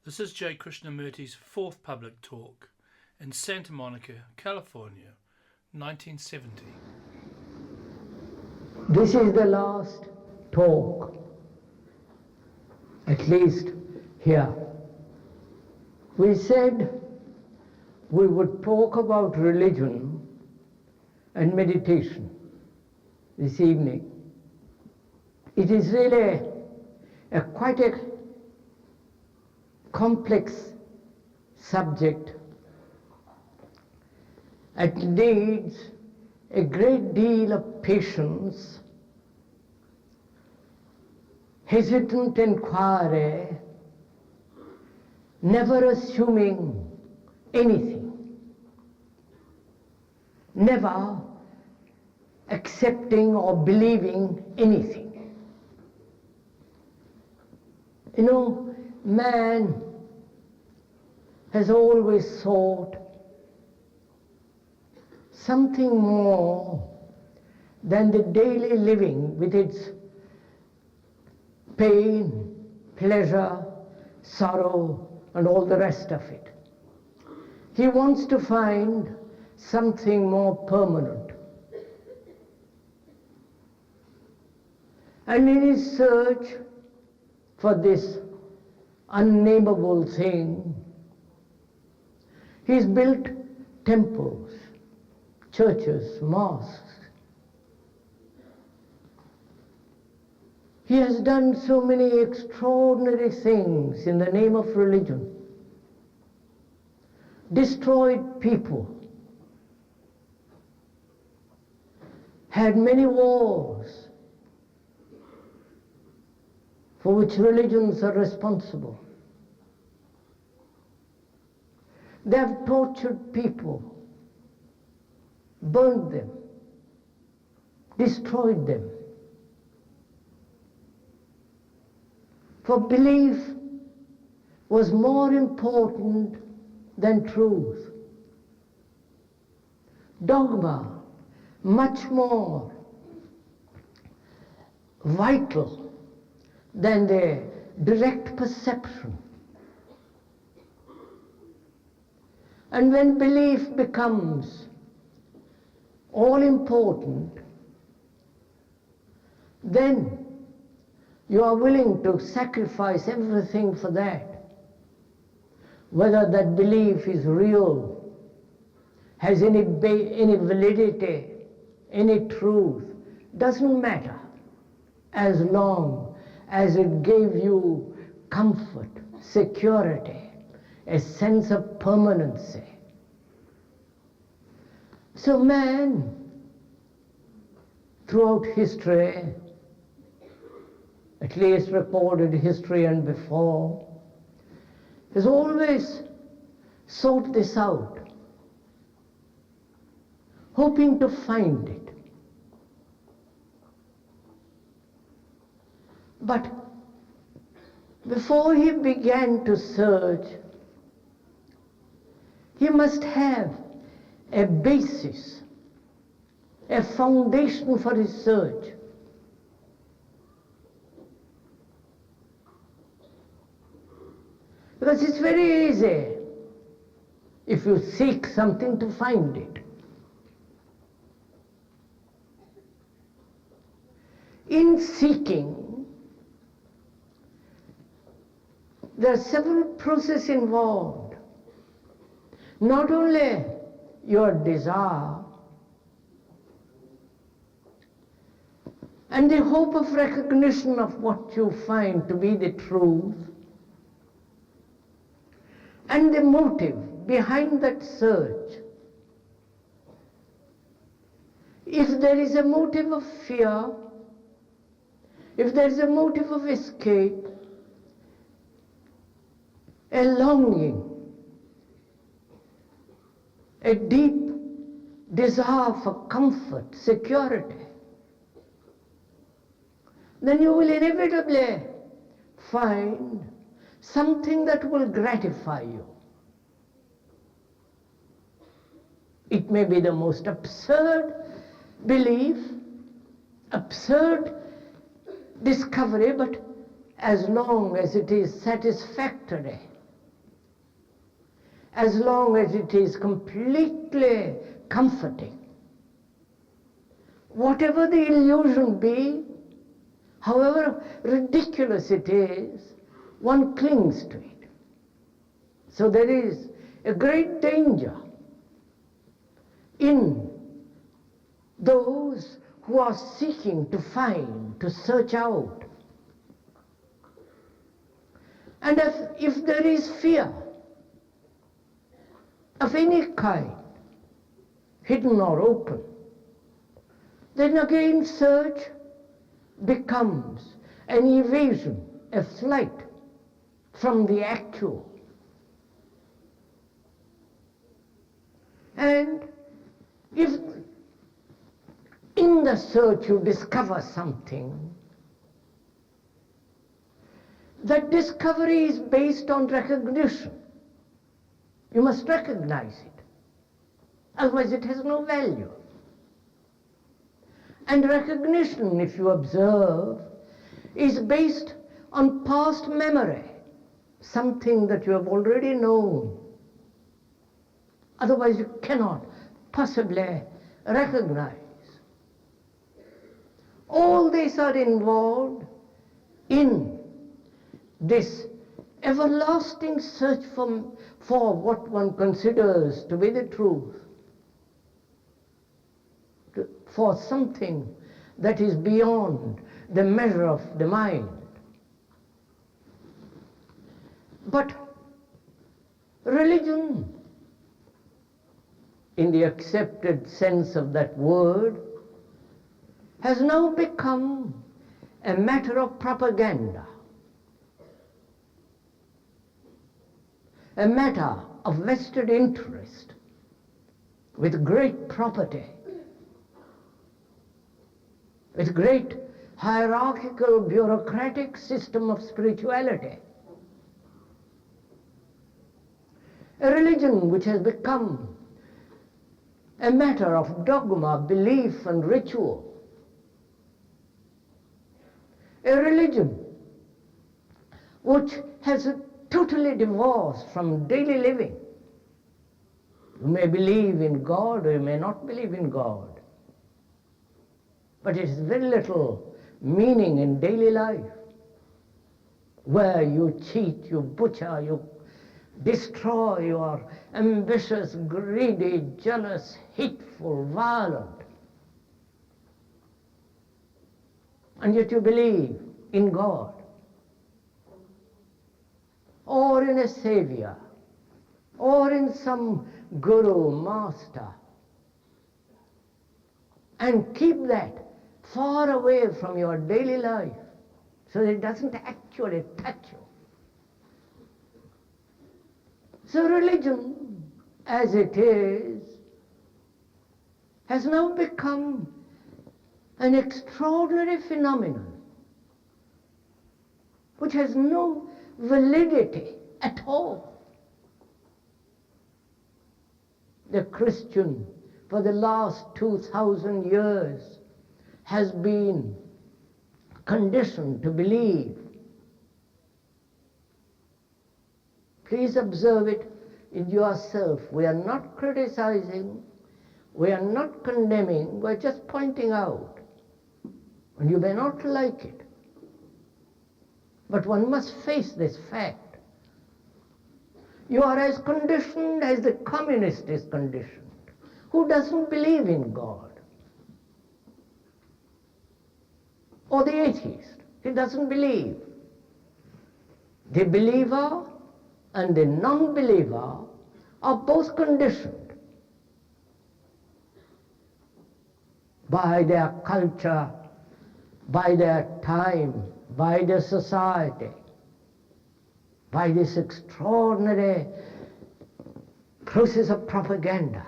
This is J. Krishnamurti's fourth public talk in Santa Monica, California, 1970. This is the last talk, at least here. We said we would talk about religion and meditation this evening. It is really quite a complex subject. It needs a great deal of patience, hesitant inquiry, never assuming anything, never accepting or believing anything. You know, man has always sought something more than the daily living with its pain, pleasure, sorrow, and all the rest of it. He wants to find something more permanent. And in his search for this unnameable thing, he's built temples, churches, mosques. He has done so many extraordinary things in the name of religion, destroyed people, had many wars for which religions are responsible. They have tortured people, burned them, destroyed them. For belief was more important than truth. Dogma, much more vital than the direct perception. And when belief becomes all important, then you are willing to sacrifice everything for that. Whether that belief is real, has any validity, any truth, doesn't matter, as long as it gave you comfort, security, a sense of permanency. So man, throughout history, at least recorded history and before, has always sought this out, hoping to find it. But before he began to search, he must have a basis, a foundation for his search. Because it's very easy, if you seek something, to find it. In seeking, there are several processes involved. Not only your desire and the hope of recognition of what you find to be the truth, and the motive behind that search. If there is a motive of fear, if there is a motive of escape, a longing, a deep desire for comfort, security, then you will inevitably find something that will gratify you. It may be the most absurd belief, absurd discovery, but as long as it is satisfactory as long as it is completely comforting. Whatever the illusion be, however ridiculous it is, one clings to it. So there is a great danger in those who are seeking to find, to search out. And if there is fear of any kind, hidden or open, then again search becomes an evasion, a flight from the actual. And if in the search you discover something, that discovery is based on recognition. You must recognize it, otherwise it has no value. And recognition, if you observe, is based on past memory, something that you have already known. Otherwise you cannot possibly recognize. All these are involved in this everlasting search for what one considers to be the truth, for something that is beyond the measure of the mind. But religion, in the accepted sense of that word, has now become a matter of propaganda, a matter of vested interest with great property, with great hierarchical bureaucratic system of spirituality. A religion which has become a matter of dogma, belief and ritual. A religion which has totally divorced from daily living. You may believe in God or you may not believe in God, but it has very little meaning in daily life, where you cheat, you butcher, you destroy, you are ambitious, greedy, jealous, hateful, violent. And yet you believe in God, or in a savior, or in some guru, master, and keep that far away from your daily life so that it doesn't actually touch you. So religion, as it is, has now become an extraordinary phenomenon which has no validity at all. The Christian, for the last 2,000 years, has been conditioned to believe. Please observe it in yourself. We are not criticizing, we are not condemning, we are just pointing out. And you may not like it, but one must face this fact. You are as conditioned as the communist is conditioned, who doesn't believe in God, or the atheist, he doesn't believe. The believer and the non-believer are both conditioned by their culture, by their time, by their society, by this extraordinary process of propaganda.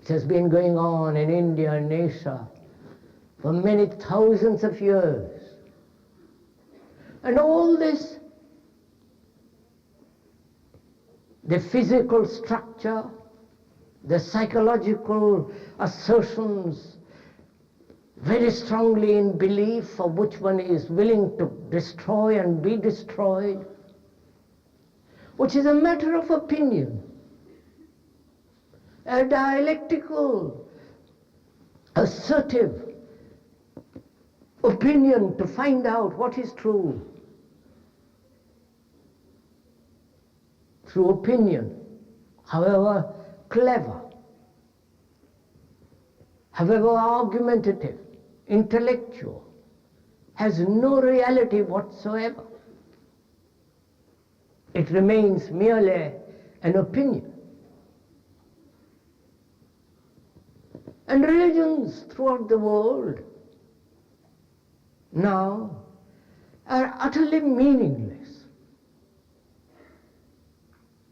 It has been going on in India and Asia for many thousands of years. And all this, the physical structure, the psychological assertions, very strongly in belief for which one is willing to destroy and be destroyed, which is a matter of opinion, a dialectical, assertive opinion to find out what is true. Through opinion, however clever, however argumentative, intellectual, has no reality whatsoever. It remains merely an opinion. And religions throughout the world now are utterly meaningless.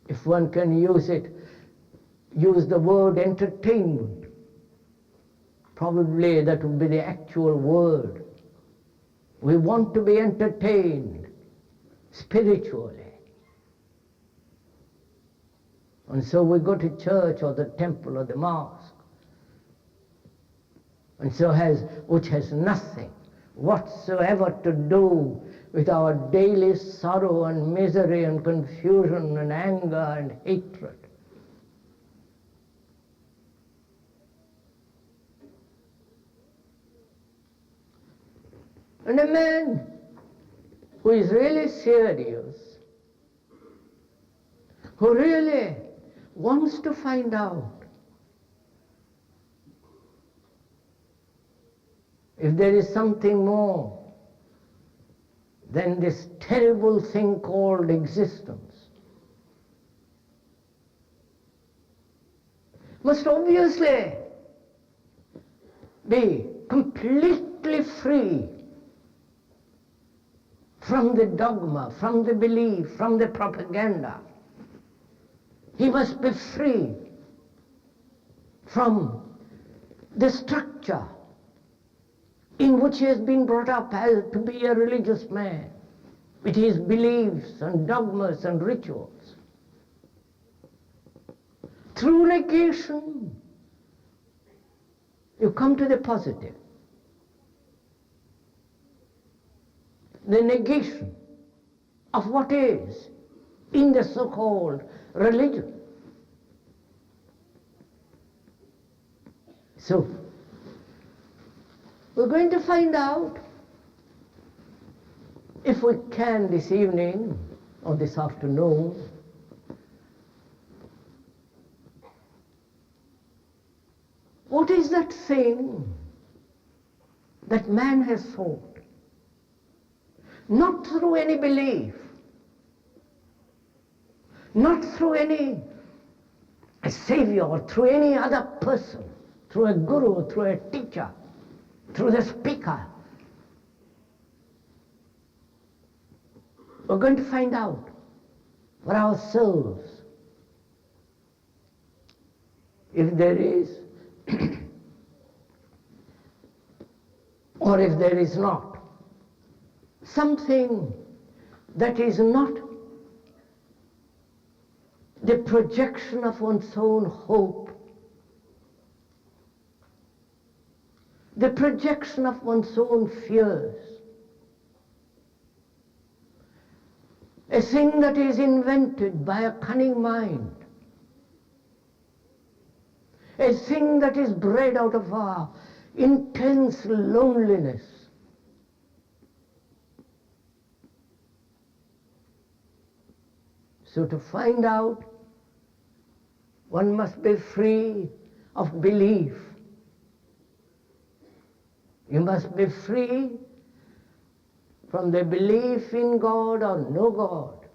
If one can use the word entertainment, probably that would be the actual word. We want to be entertained spiritually. And so we go to church or the temple or the mosque, and so which has nothing whatsoever to do with our daily sorrow and misery and confusion and anger and hatred. And a man who is really serious, who really wants to find out if there is something more than this terrible thing called existence, must obviously be completely free from the dogma, from the belief, from the propaganda. He must be free from the structure in which he has been brought up as to be a religious man, with his beliefs and dogmas and rituals. Through negation, you come to the positive. The negation of what is in the so-called religion. So, we're going to find out, if we can this evening or this afternoon, what is that thing that man has sought? Not through any belief, not through any savior or through any other person, through a guru, through a teacher, through the speaker. We're going to find out for ourselves if there is or if there is not something that is not the projection of one's own hope, the projection of one's own fears, a thing that is invented by a cunning mind, a thing that is bred out of our intense loneliness. So to find out, one must be free of belief. You must be free from the belief in God or no God.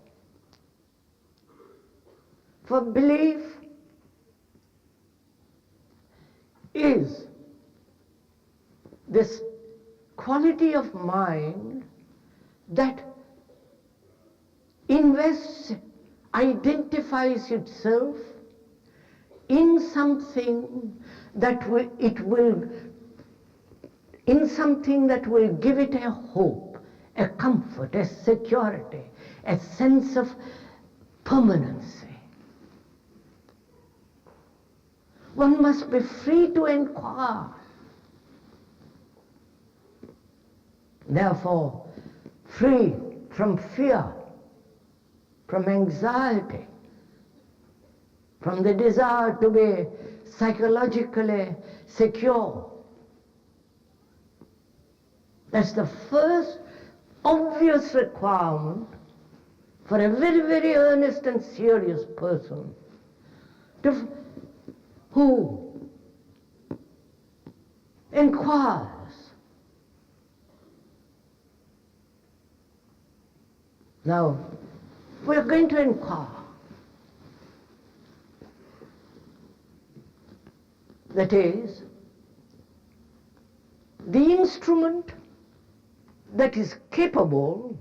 For belief is this quality of mind that invests, identifies itself in something that will give it a hope, a comfort, a security, a sense of permanency. One must be free to inquire. Therefore, free from fear, from anxiety, from the desire to be psychologically secure. That's the first obvious requirement for a very, very earnest and serious person who inquires. Now, we're going to inquire. That is, the instrument that is capable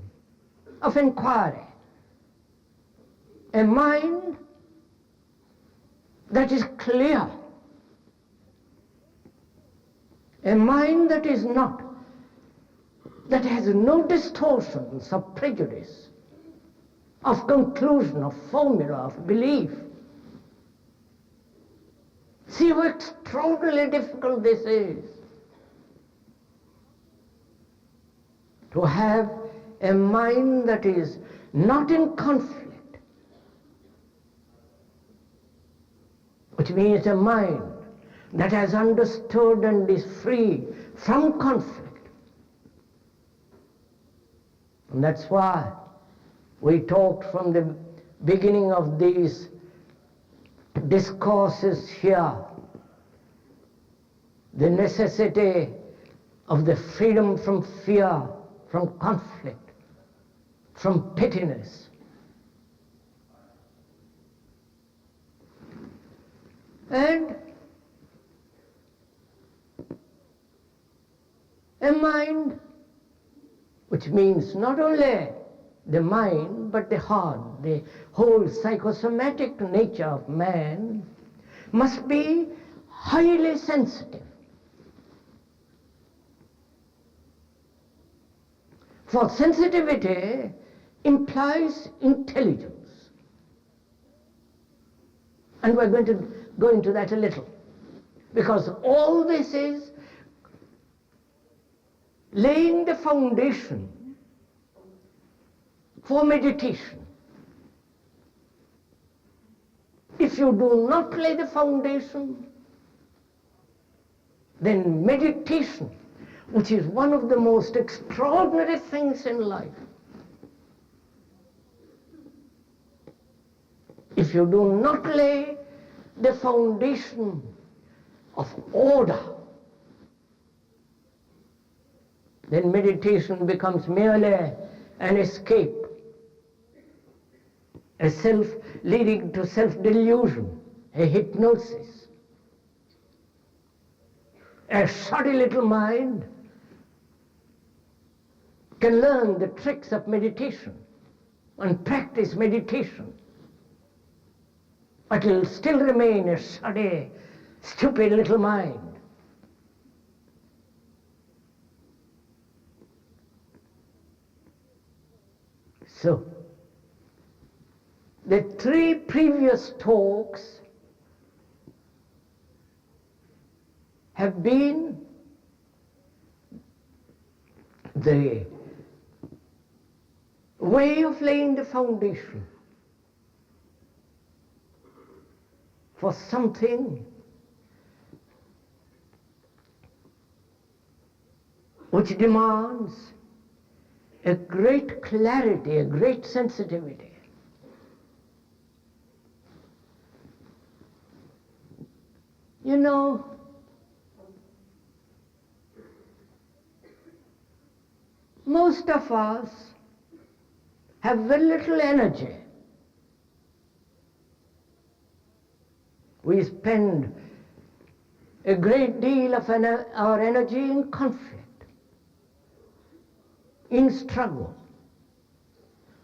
of inquiry, a mind that is clear, a mind that is not, that has no distortions of prejudice, of conclusion, of formula, of belief. See how extraordinarily difficult this is. To have a mind that is not in conflict, which means a mind that has understood and is free from conflict. And that's why we talked from the beginning of these discourses here, the necessity of the freedom from fear, from conflict, from pettiness. And a mind, which means not only the mind, but the heart, the whole psychosomatic nature of man, must be highly sensitive. For sensitivity implies intelligence. And we're going to go into that a little, because all this is laying the foundation for meditation. If you do not lay the foundation, then meditation, which is one of the most extraordinary things in life, if you do not lay the foundation of order, then meditation becomes merely an escape, a self leading to self-delusion, a hypnosis. A shoddy little mind can learn the tricks of meditation and practice meditation, but it will still remain a shoddy, stupid little mind. So, the 3 previous talks have been the way of laying the foundation for something which demands a great clarity, a great sensitivity. You know, most of us have very little energy. We spend a great deal of our energy in conflict, in struggle,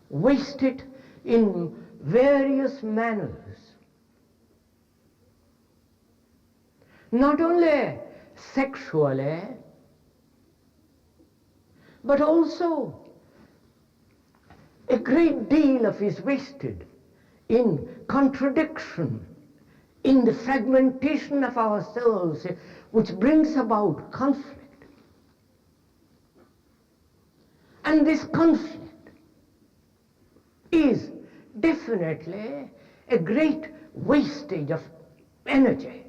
waste it in various manners. Not only sexually, but also a great deal of is wasted in contradiction, in the fragmentation of ourselves, which brings about conflict. And this conflict is definitely a great wastage of energy.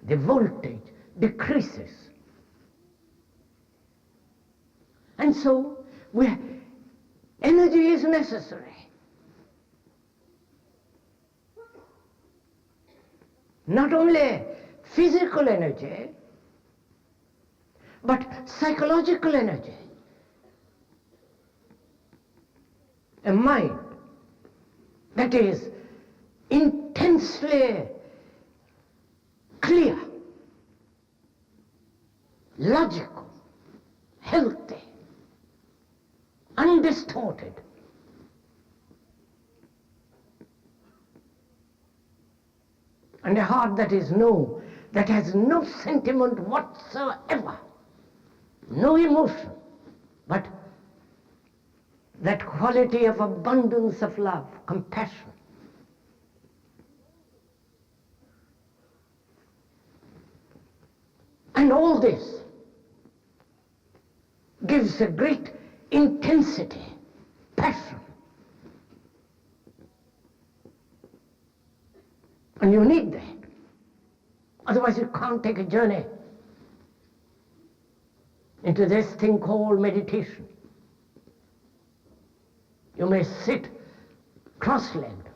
The voltage decreases. And so, energy is necessary. Not only physical energy, but psychological energy. A mind that is intensely clear, logical, healthy, undistorted. And a heart that has no sentiment whatsoever, no emotion, but that quality of abundance of love, compassion. And all this gives a great intensity, passion. And you need that. Otherwise you can't take a journey into this thing called meditation. You may sit cross-legged,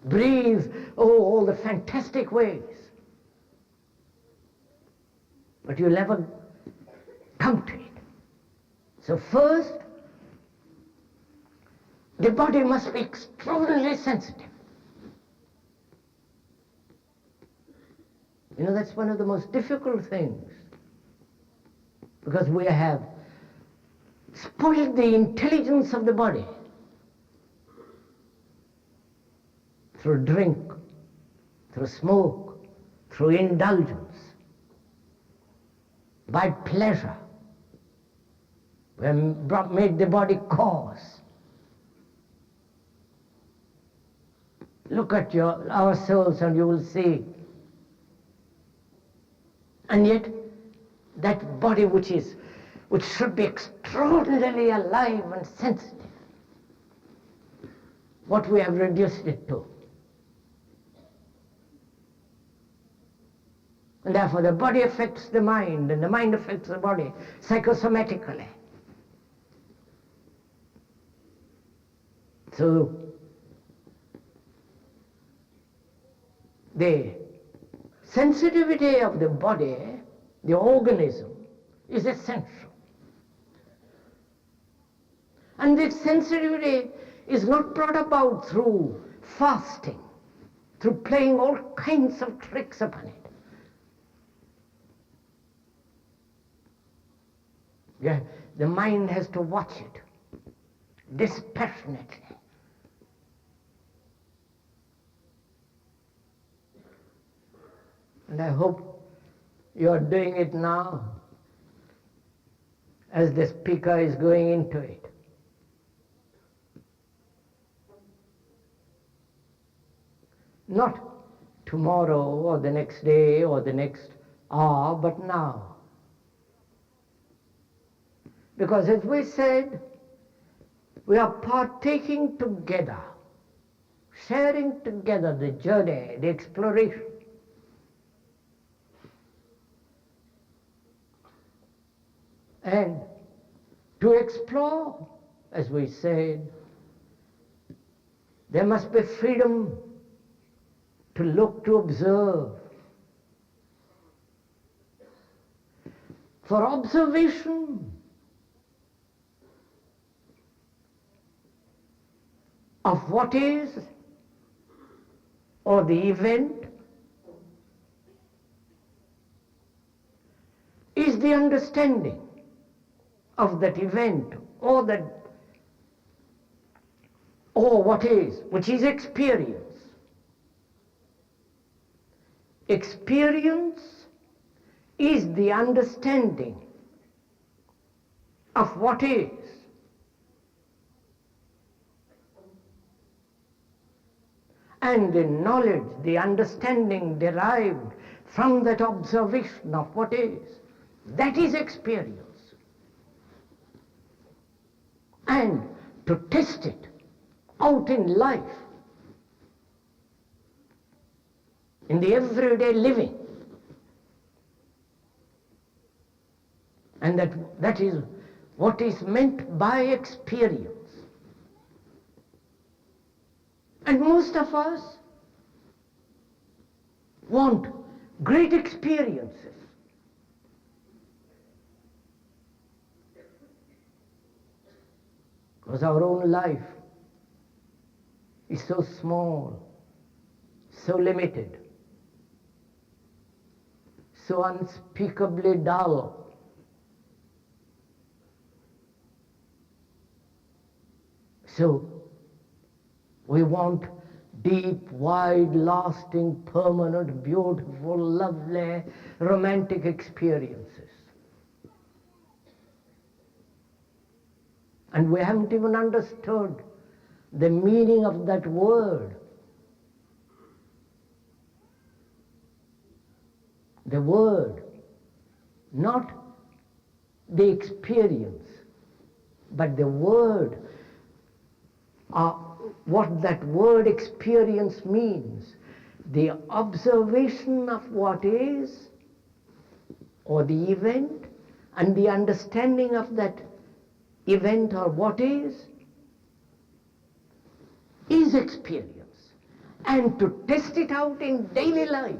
breathe, all the fantastic ways, but you'll never come to it. So first, the body must be extraordinarily sensitive. You know, that's one of the most difficult things, because we have spoiled the intelligence of the body through drink, through smoke, through indulgence, by pleasure. We have made the body coarse. Look at our souls and you will see. And yet, that body which should be extraordinarily alive and sensitive, what we have reduced it to. And therefore the body affects the mind, and the mind affects the body psychosomatically. So, the sensitivity of the body, the organism, is essential. And this sensitivity is not brought about through fasting, through playing all kinds of tricks upon it. Yeah, the mind has to watch it dispassionately. And I hope you are doing it now as the speaker is going into it. Not tomorrow or the next day or the next hour, but now. Because as we said, we are partaking together, sharing together the journey, the exploration. And to explore, as we said, there must be freedom to look, to observe. For observation of what is, or the event, is the understanding of that event, or what is, which is experience. Experience is the understanding of what is. And the knowledge, the understanding derived from that observation of what is, that is experience. And to test it, out in life, in the everyday living. And that is what is meant by experience. And most of us want great experiences. Because our own life is so small, so limited, so unspeakably dull. So we want deep, wide, lasting, permanent, beautiful, lovely, romantic experiences. And we haven't even understood the meaning of that word. The word, not the experience, but the word. What that word experience means, the observation of what is, or the event, and the understanding of that event or what is experience. And to test it out in daily life,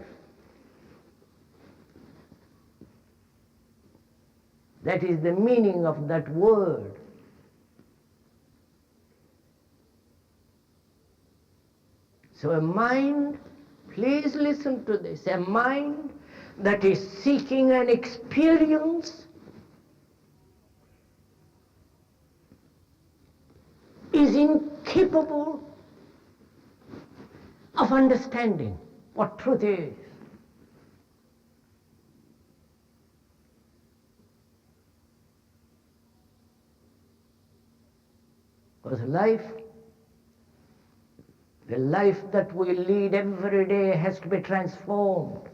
that is the meaning of that word. So a mind, please listen to this, a mind that is seeking an experience is incapable of understanding what truth is. Because life, the life that we lead every day has to be transformed.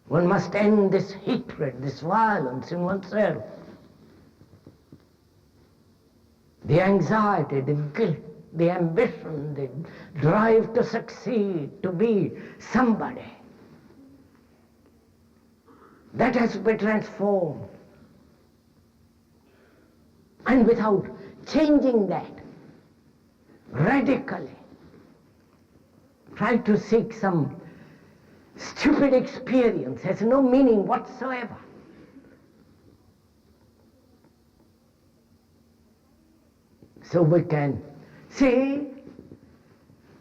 One must end this hatred, this violence in oneself. The anxiety, the guilt, the ambition, the drive to succeed, to be somebody. That has to be transformed. And without changing that radically, try to seek some stupid experience has no meaning whatsoever. So we can see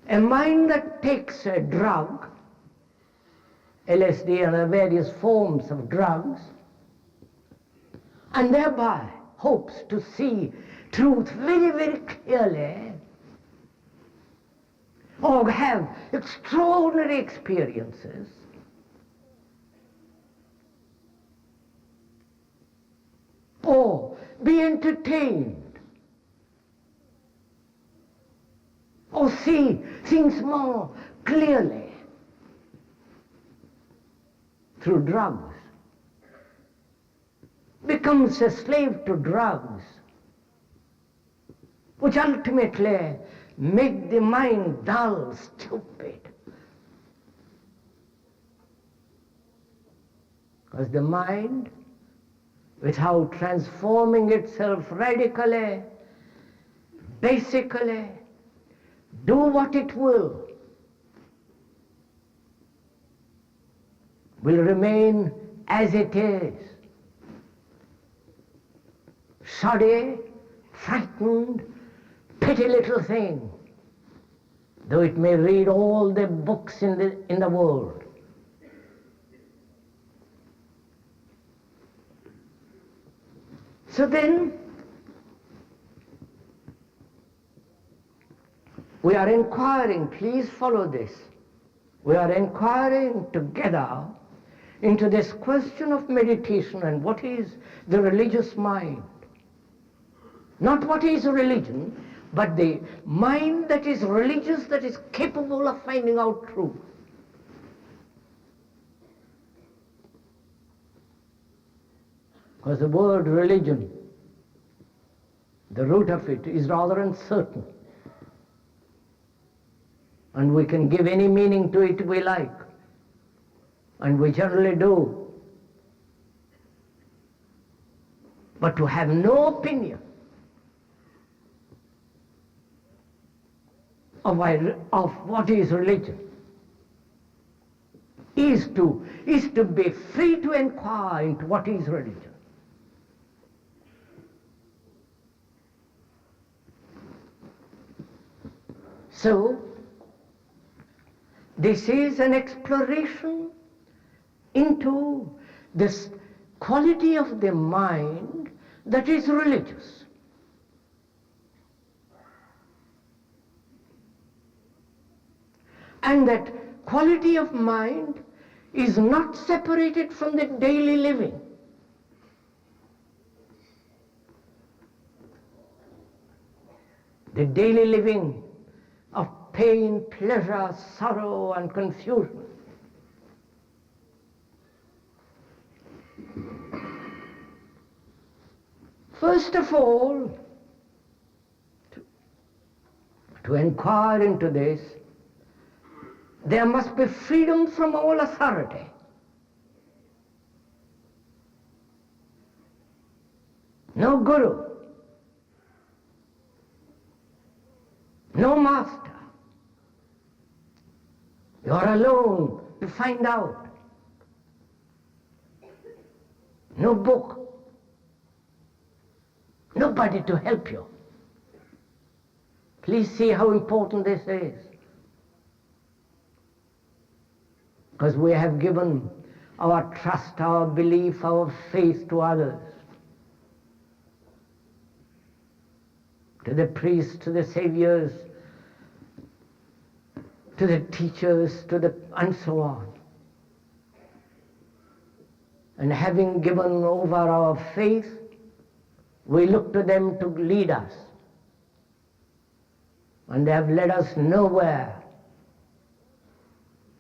a mind that takes a drug, LSD and various forms of drugs, and thereby hopes to see truth very, very clearly, or have extraordinary experiences, or be entertained, or see things more clearly through drugs, becomes a slave to drugs, which ultimately make the mind dull, stupid. Because the mind, without transforming itself radically, basically, do what it will remain as it is. Shoddy, frightened, petty little thing, though it may read all the books in the world. So then, we are inquiring, please follow this, we are inquiring together into this question of meditation and what is the religious mind. Not what is religion, but the mind that is religious, that is capable of finding out truth. Because the word religion The root of it is rather uncertain. And we can give any meaning to it we like. And we generally do. But to have no opinion of what is religion is to be free to inquire into what is religion. So, this is an exploration into this quality of the mind that is religious. And that quality of mind is not separated from the daily living. The daily living of pain, pleasure, sorrow, and confusion. First of all, to inquire into this, there must be freedom from all authority. No guru, no master. You are alone to find out. No book, nobody to help you. Please see how important this is. Because we have given our trust, our belief, our faith to others. To the priests, to the saviors, to the teachers, and so on. And having given over our faith, we look to them to lead us. And they have led us nowhere.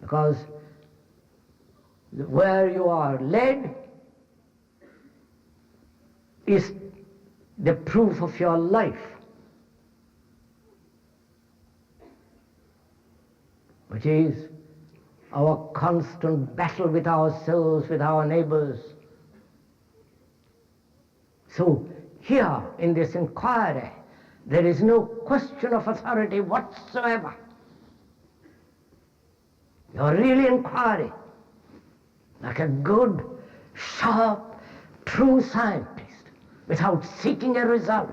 Because where you are led is the proof of your life, which is our constant battle with ourselves, with our neighbors. So here in this inquiry, there is no question of authority whatsoever. You are really inquiring like a good, sharp, true scientist without seeking a result.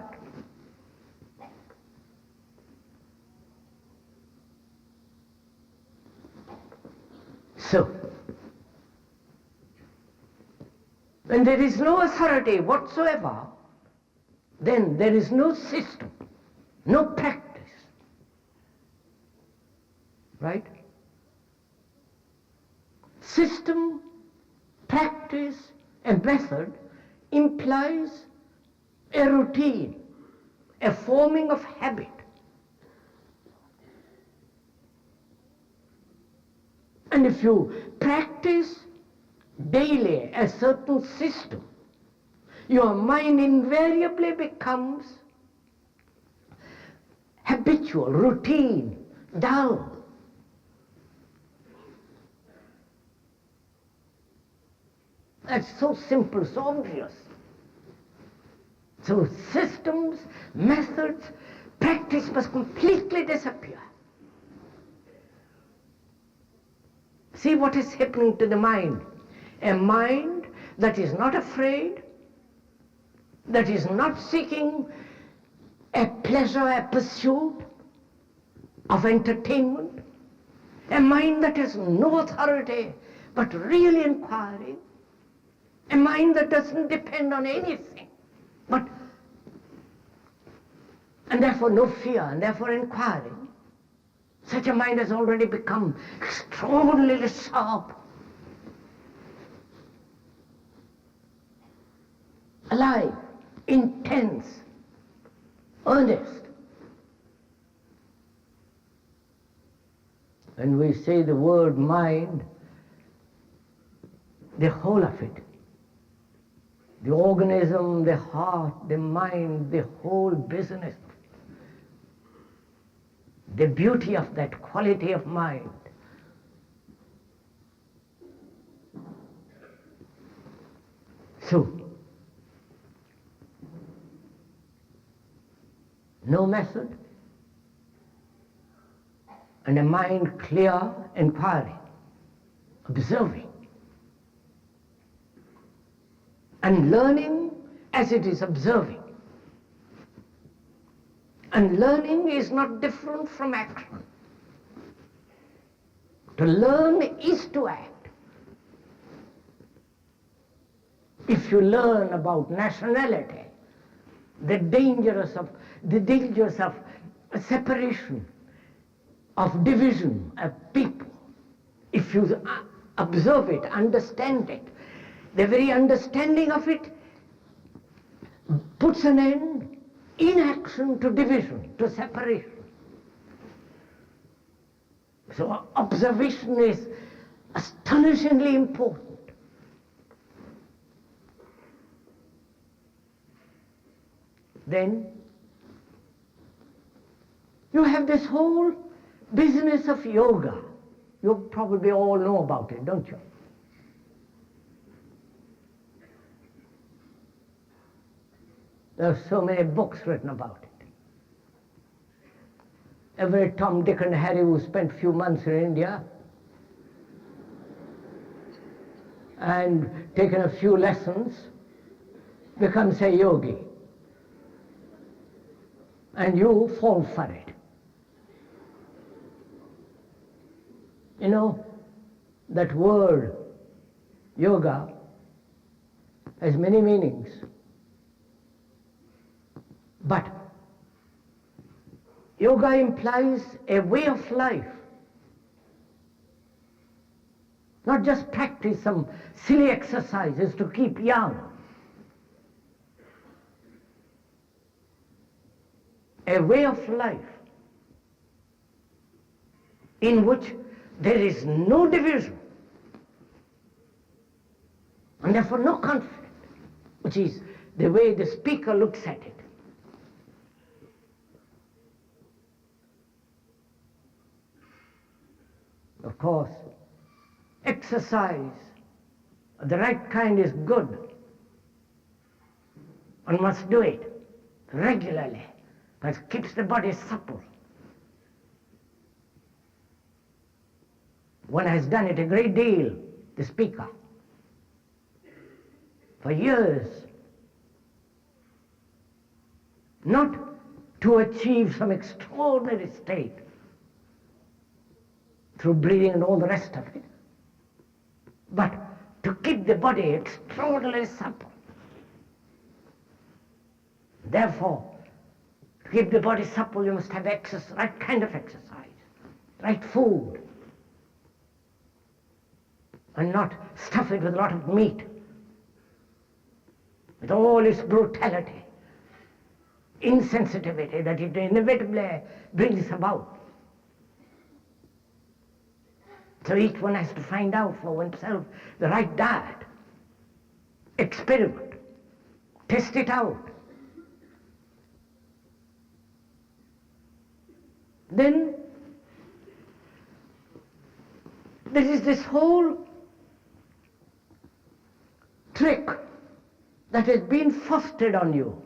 So, when there is no authority whatsoever, then there is no system, no practice. Right? System, practice, a method implies a routine, a forming of habit. And if you practice daily a certain system, your mind invariably becomes habitual, routine, dull. That's so simple, so obvious. So systems, methods, practice must completely disappear. See what is happening to the mind. A mind that is not afraid, that is not seeking a pleasure, a pursuit of entertainment, a mind that has no authority but really inquiring, a mind that doesn't depend on anything, and therefore no fear, and therefore inquiring. Such a mind has already become extraordinarily sharp, alive, intense, earnest. When we say the word mind, the whole of it the organism, the heart, the mind, the whole business, the beauty of that quality of mind. So, no method, and a mind clear, inquiring, observing, and learning as it is observing. And learning is not different from action. To learn is to act. If you learn about nationality, the dangers of separation, of division of people, if you observe it, understand it, the very understanding of it puts an end in action to division, to separation. So observation is astonishingly important. Then you have this whole business of yoga. You probably all know about it, don't you? There are so many books written about it. Every Tom, Dick and Harry who spent a few months in India and taken a few lessons becomes a yogi. And you fall for it. You know, that word, yoga, has many meanings. But yoga implies a way of life. Not just practice some silly exercises to keep young. A way of life in which there is no division and therefore no conflict, which is the way the speaker looks at it. Of course, exercise of the right kind is good. One must do it regularly, but it keeps the body supple. One has done it a great deal, the speaker, for years, not to achieve some extraordinary state through breathing and all the rest of it, but to keep the body extraordinarily supple. Therefore, to keep the body supple, you must have right kind of exercise, right food, and not stuff it with a lot of meat, with all its brutality, insensitivity that it inevitably brings about. So each one has to find out for oneself the right diet, experiment, test it out. Then there is this whole trick that has been fostered on you.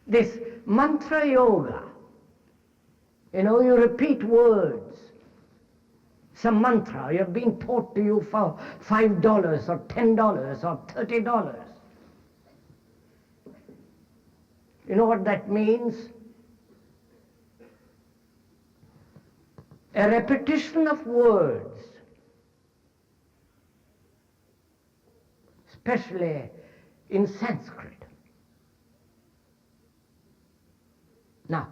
This mantra yoga. You know, you repeat words, some mantra you have been taught to you for $5 or $10 or $30. You know what that means? A repetition of words, especially in Sanskrit. Now,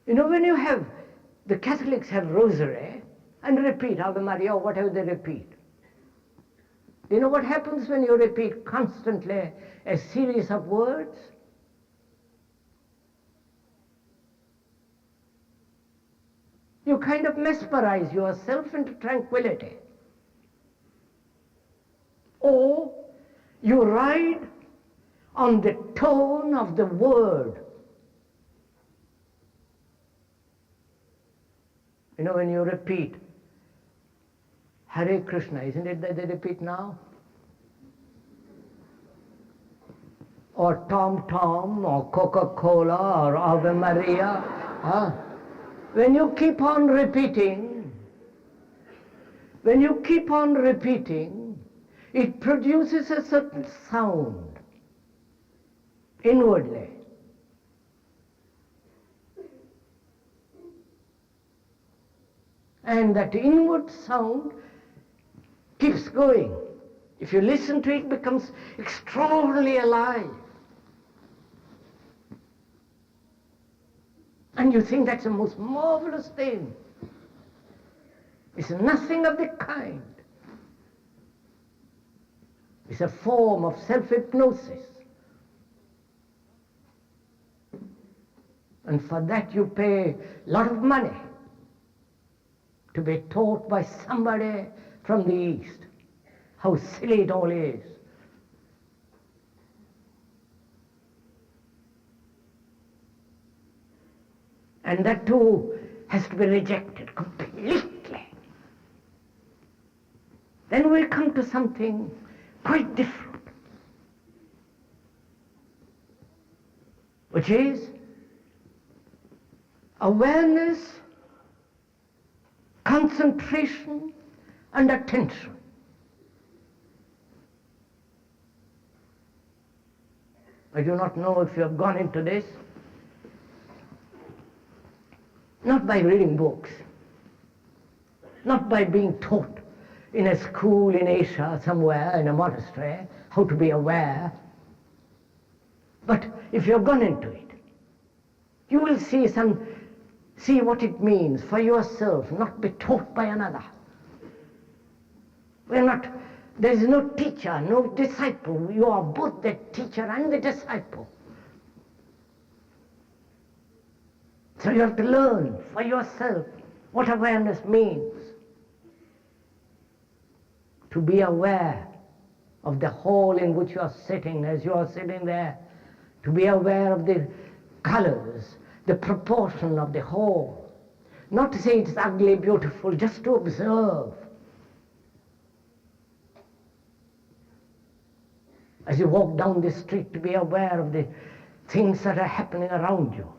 you know, when you have, the Catholics have rosary and repeat Ave Maria or whatever they repeat. You know what happens when you repeat constantly a series of words? You kind of mesmerize yourself into tranquility. or you ride on the tone of the word. You know, when you repeat Hare Krishna, isn't it that they repeat now? Or Tom Tom, or Coca-Cola, or Ave Maria. When you keep on repeating, it produces a certain sound inwardly. And that inward sound keeps going. If you listen to it, it becomes extraordinarily alive. And you think that's the most marvelous thing. It's nothing of the kind. It's a form of self-hypnosis. And for that you pay a lot of money to be taught by somebody from the East. How silly it all is. And that too has to be rejected completely. Then we come to something quite different, which is awareness, concentration, and attention. I do not know if you have gone into this, not by reading books, not by being taught in a school in Asia somewhere, in a monastery, how to be aware, but if you have gone into it, you will see what it means for yourself, not be taught by another. There is no teacher, no disciple. You are both the teacher and the disciple. So you have to learn for yourself what awareness means. To be aware of the hall in which you are sitting, as you are sitting there. To be aware of the colors, the proportion of the hall. Not to say it's ugly, beautiful, just to observe. As you walk down the street, to be aware of the things that are happening around you.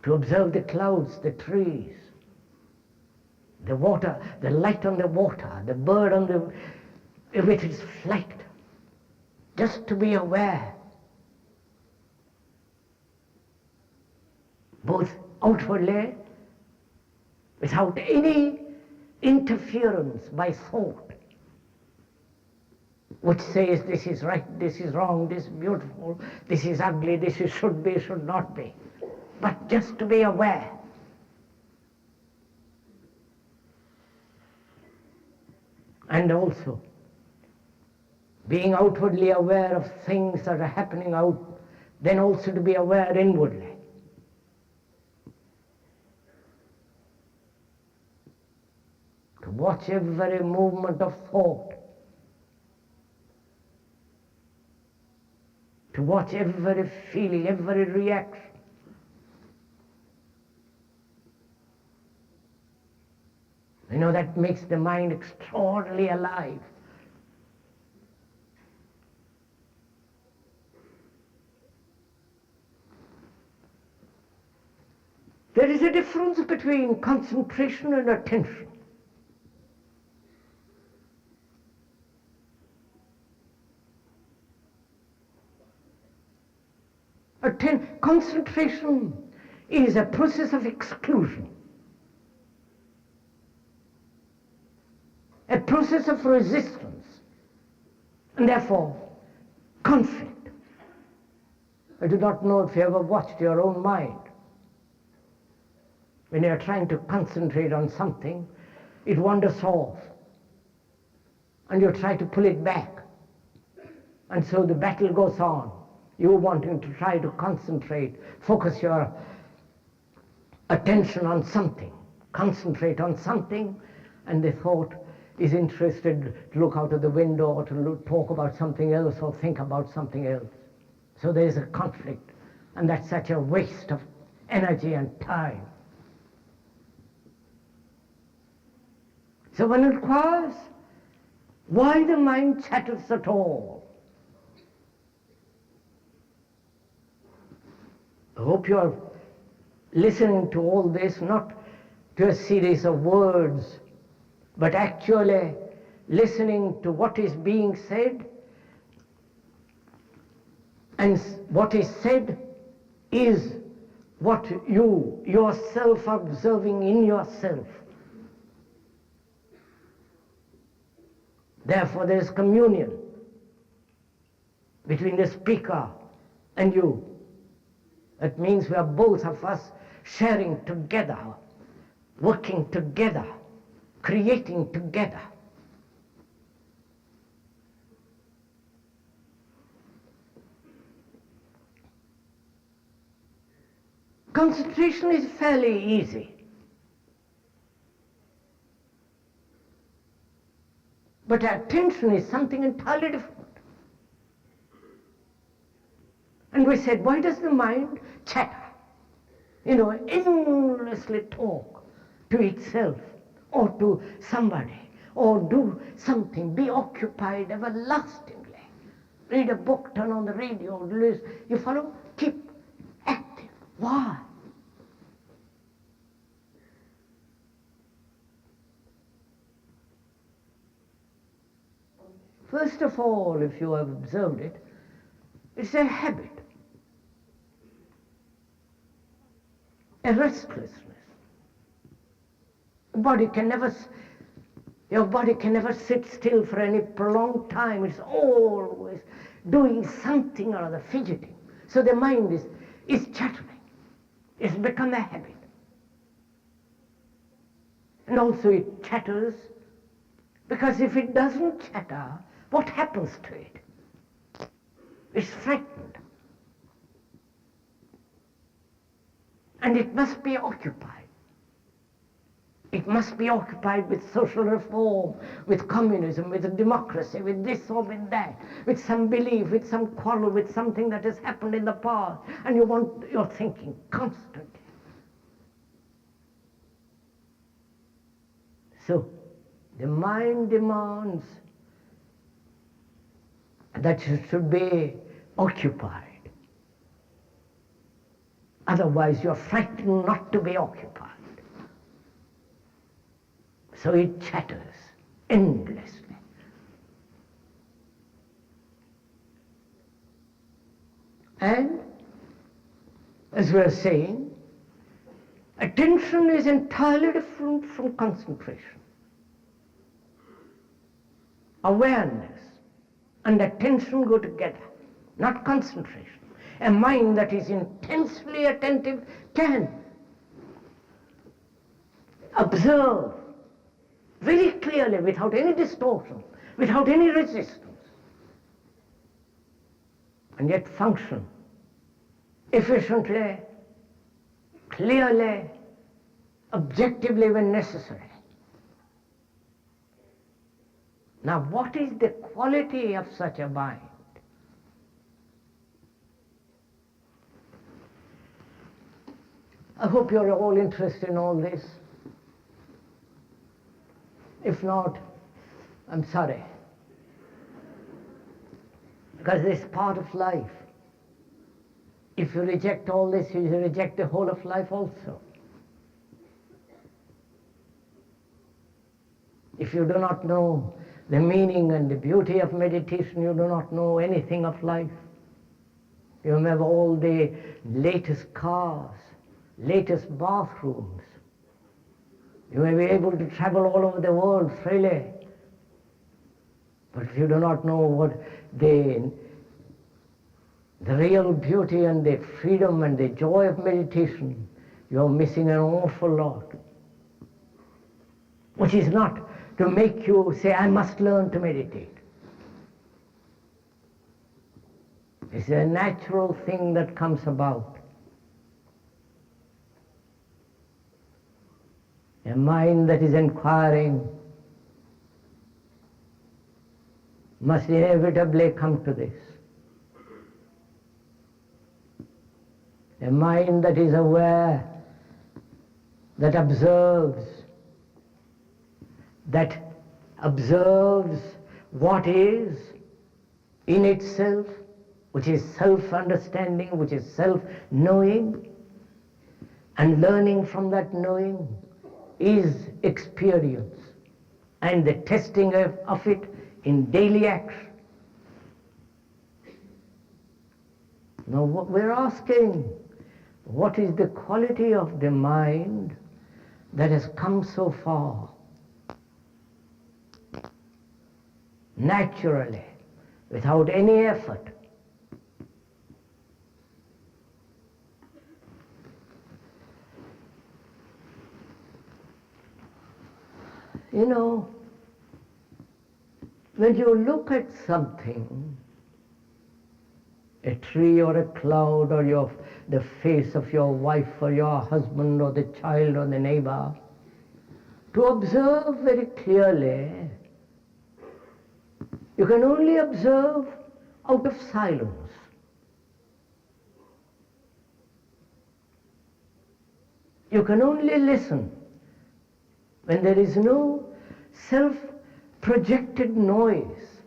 To observe the clouds, the trees, the water, the light on the water, the bird with its flight. Just to be aware. Both outwardly, without any interference by thought, which says this is right, this is wrong, this is beautiful, this is ugly, this is should be, should not be. But just to be aware. And also, being outwardly aware of things that are happening out, then also to be aware inwardly. To watch every movement of thought. To watch every feeling, every reaction. You know, that makes the mind extraordinarily alive. There is a difference between concentration and attention. Concentration is a process of exclusion, a process of resistance, and therefore conflict. I do not know if you ever watched your own mind. When you are trying to concentrate on something, it wanders off, and you try to pull it back, and so the battle goes on. You wanting to try to concentrate, focus your attention on something, concentrate on something, and the thought is interested to look out of the window or to talk about something else or think about something else. So there is a conflict, and that's such a waste of energy and time. So one inquires why the mind chatters at all. I hope you are listening to all this, not to a series of words, but actually listening to what is being said, and what is said is what you yourself are observing in yourself. Therefore there is communion between the speaker and you. That means we are both of us sharing together, working together, creating together. Concentration is fairly easy. But attention is something entirely different. And we said, why does the mind chatter? Endlessly talk to itself or to somebody, or do something, be occupied everlastingly. Read a book, turn on the radio, listen. You follow? Keep active. Why? First of all, if you have observed it, it's a habit, a restlessness. Your body can never sit still for any prolonged time. It's always doing something or other, fidgeting. So the mind is chattering. It's become a habit. And also it chatters because if it doesn't chatter, what happens to it? It's frightened. And it must be occupied. It must be occupied with social reform, with communism, with democracy, with this or with that, with some belief, with some quarrel, with something that has happened in the past, and you're thinking constantly. So, the mind demands that it should be occupied. Otherwise, you're frightened not to be occupied. So it chatters endlessly. And, as we are saying, attention is entirely different from concentration. Awareness and attention go together, not concentration. A mind that is intensely attentive can observe very clearly, without any distortion, without any resistance, and yet function efficiently, clearly, objectively when necessary. Now, what is the quality of such a mind? I hope you're all interested in all this. If not, I'm sorry. Because this is part of life. If you reject all this, you reject the whole of life also. If you do not know the meaning and the beauty of meditation, you do not know anything of life. You may have all the latest cars, latest bathrooms. You may be able to travel all over the world freely. But if you do not know what the real beauty and the freedom and the joy of meditation, you're missing an awful lot. Which is not to make you say, I must learn to meditate. It's a natural thing that comes about. A mind that is inquiring must inevitably come to this. A mind that is aware, that observes what is in itself, which is self-understanding, which is self-knowing, and learning from that knowing is experience, and the testing of it in daily action. Now we're asking, what is the quality of the mind that has come so far? Naturally, without any effort. You know, when you look at something, a tree or a cloud or the face of your wife or your husband or the child or the neighbor, to observe very clearly, you can only observe out of silence. You can only listen when there is no self-projected noise.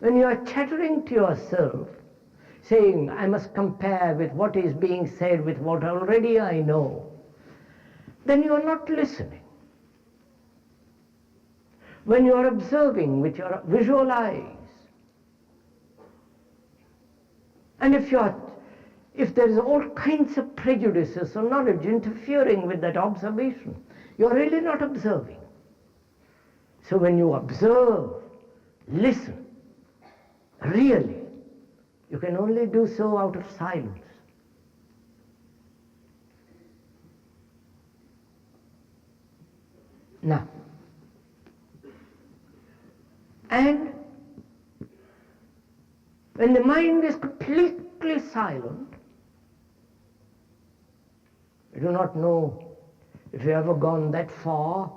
When you are chattering to yourself, saying, I must compare with what is being said with what already I know, then you are not listening. When you are observing with your visual eyes, and if there is all kinds of prejudices or knowledge interfering with that observation, you are really not observing. So when you observe, listen, really, you can only do so out of silence. Now, and when the mind is completely silent, I do not know if you have ever gone that far,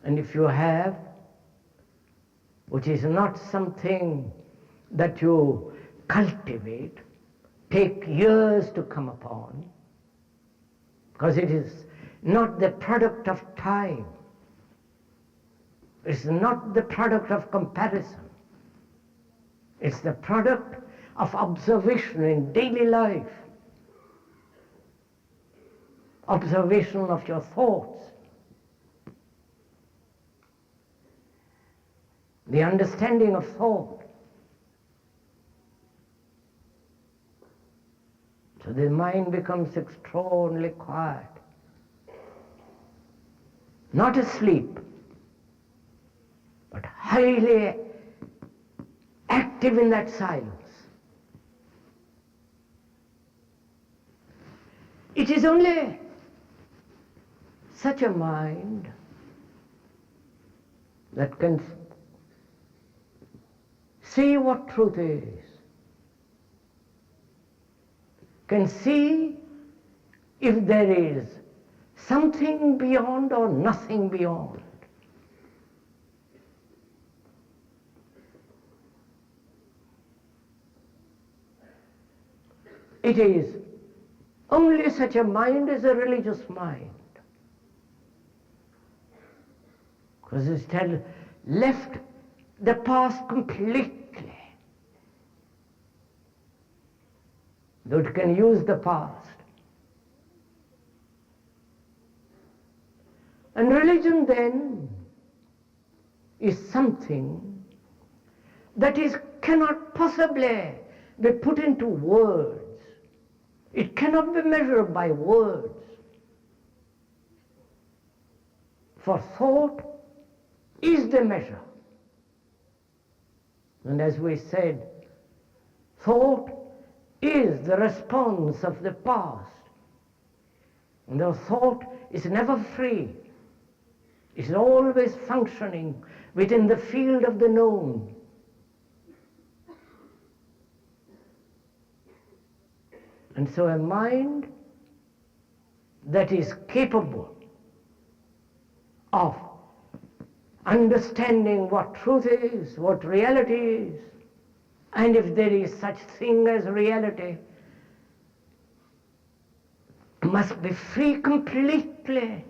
and if you have, which is not something that you cultivate, take years to come upon, because it is not the product of time. It's not the product of comparison. It's the product of observation in daily life, observation of your thoughts, the understanding of thought. So the mind becomes extraordinarily quiet, not asleep, but highly active in that silence. It is only such a mind that can see what truth is, can see if there is something beyond or nothing beyond. It is only such a mind as a religious mind, because it has left the past completely, though it can use the past. And religion then is something that cannot possibly be put into words. It cannot be measured by words. For thought is the measure. And as we said, thought is the response of the past. And the thought is never free. It's always functioning within the field of the known. And so a mind that is capable of understanding what truth is, what reality is, and if there is such thing as reality, must be free completely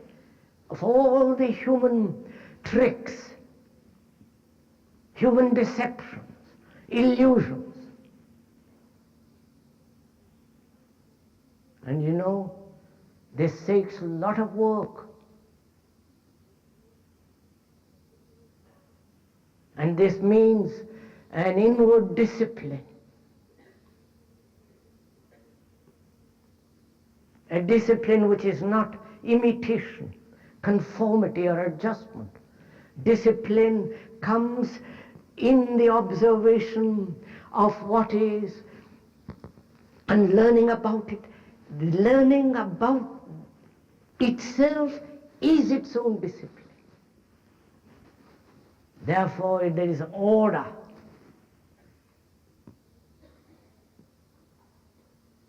of all the human tricks, human deceptions, illusions. And you know, this takes a lot of work. And this means an inward discipline. A discipline which is not imitation, conformity or adjustment. Discipline comes in the observation of what is and learning about it. Learning about itself is its own discipline. Therefore, there is order.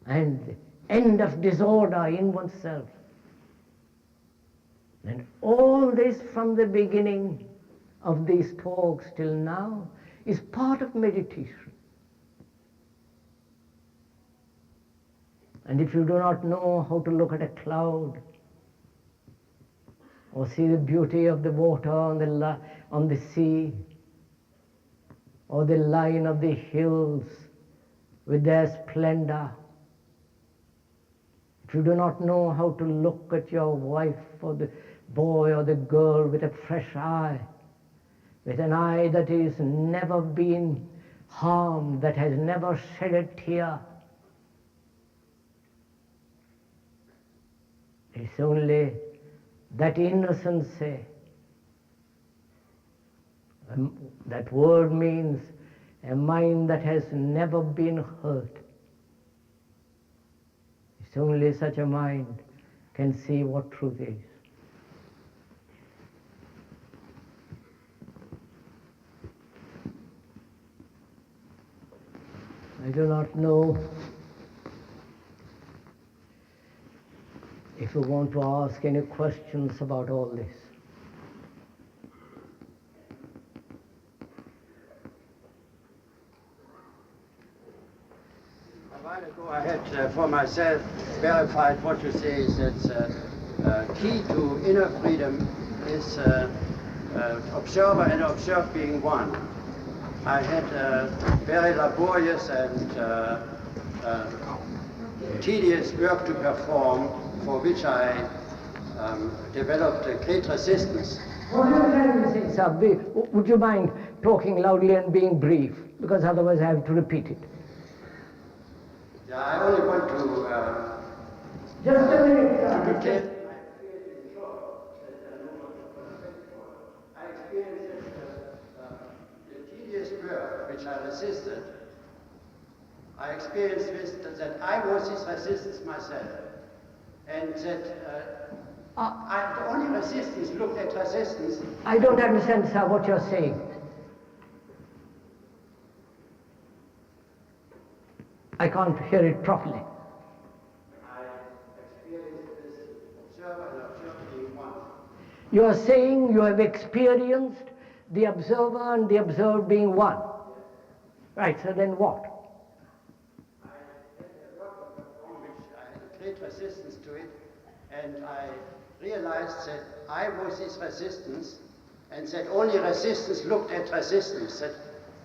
And the end of disorder in oneself. And all this from the beginning of these talks till now is part of meditation. And if you do not know how to look at a cloud, or see the beauty of the water on the sea, or the line of the hills with their splendor, if you do not know how to look at your wife or the boy or the girl with a fresh eye, with an eye that has never been harmed, that has never shed a tear, it's only that innocency. That word means a mind that has never been hurt. It's only such a mind can see what truth is. I do not know if you want to ask any questions about all this. A while ago I had for myself verified what you say is that key to inner freedom is observer and observed being one. I had very laborious and tedious work to perform, for which I developed a great resistance. What are you trying to say, sir? Would you mind talking loudly and being brief? Because otherwise I have to repeat it. Yeah, I only want to... Just a minute, sir. I experienced the tedious work which I resisted. I experienced that I was his resistance myself. And that the only resistance looked at resistance. I don't understand, sir, what you're saying. I can't hear it properly. I experienced this observer and observer being one. You are saying you have experienced the observer and the observed being one. Right, so then what? I had a work on which I had a great resistance to it, and I realized that I was his resistance, and that only resistance looked at resistance.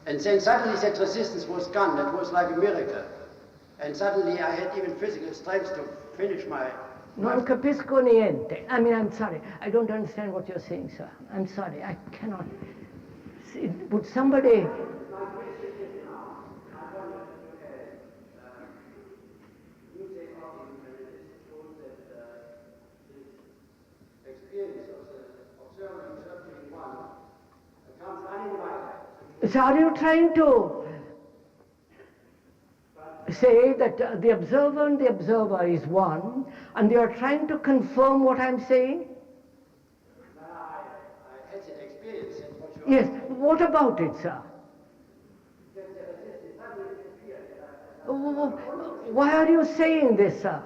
And then suddenly that resistance was gone. That was like a miracle. And suddenly I had even physical strength to finish my... Non capisco niente. I mean, I'm sorry. I don't understand what you're saying, sir. I'm sorry. I cannot. Would somebody... So are you trying to say that the observer and the observer is one, and you are trying to confirm what I'm saying? I had that experience. Yes. What about it, sir? Why are you saying this, sir?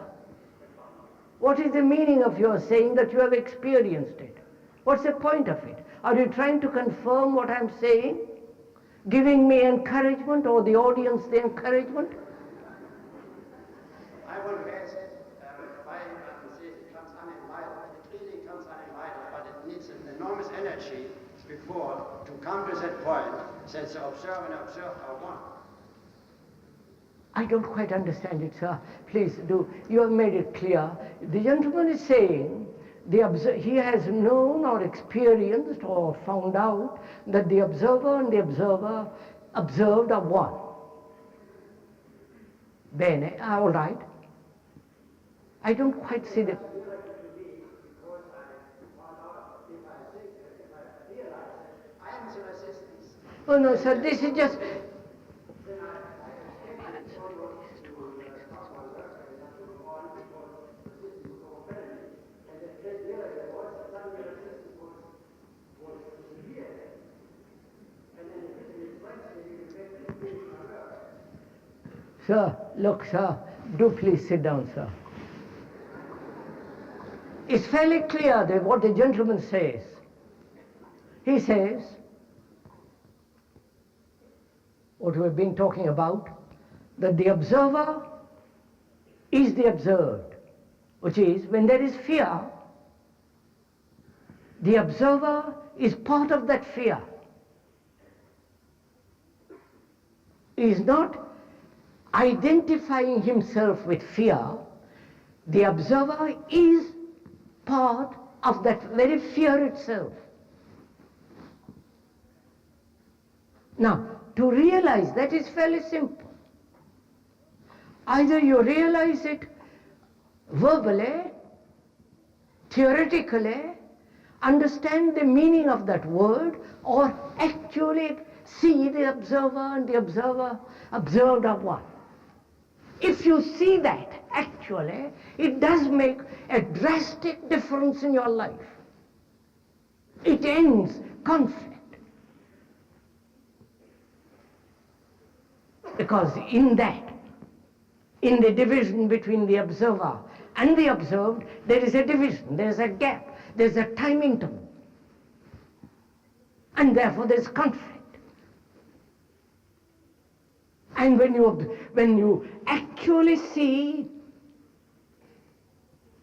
What is the meaning of your saying that you have experienced it? What's the point of it? Are you trying to confirm what I'm saying? Giving me encouragement, or the audience the encouragement? I want to ask why it comes unenlightened. It really comes unenlightened, but it needs an enormous energy before to come to that point, that the observer and observed are one. I don't quite understand it, sir. Please do. You have made it clear. The gentleman is saying he has known or experienced or found out that the observer and the observer observed are one. Bene, all right. I don't quite see the... Oh no, sir, this is just... Sir, look, sir, do please sit down, sir. It's fairly clear that what the gentleman says. He says, what we've been talking about, that the observer is the observed, which is, when there is fear, the observer is part of that fear. He is not identifying himself with fear. The observer is part of that very fear itself. Now, to realize that is fairly simple. Either you realize it verbally, theoretically, understand the meaning of that word, or actually see the observer and the observer observed are one. If you see that, actually, it does make a drastic difference in your life. It ends conflict. Because in that, in the division between the observer and the observed, there is a division, there is a gap, there is a time interval. And therefore there is conflict. And when you actually see,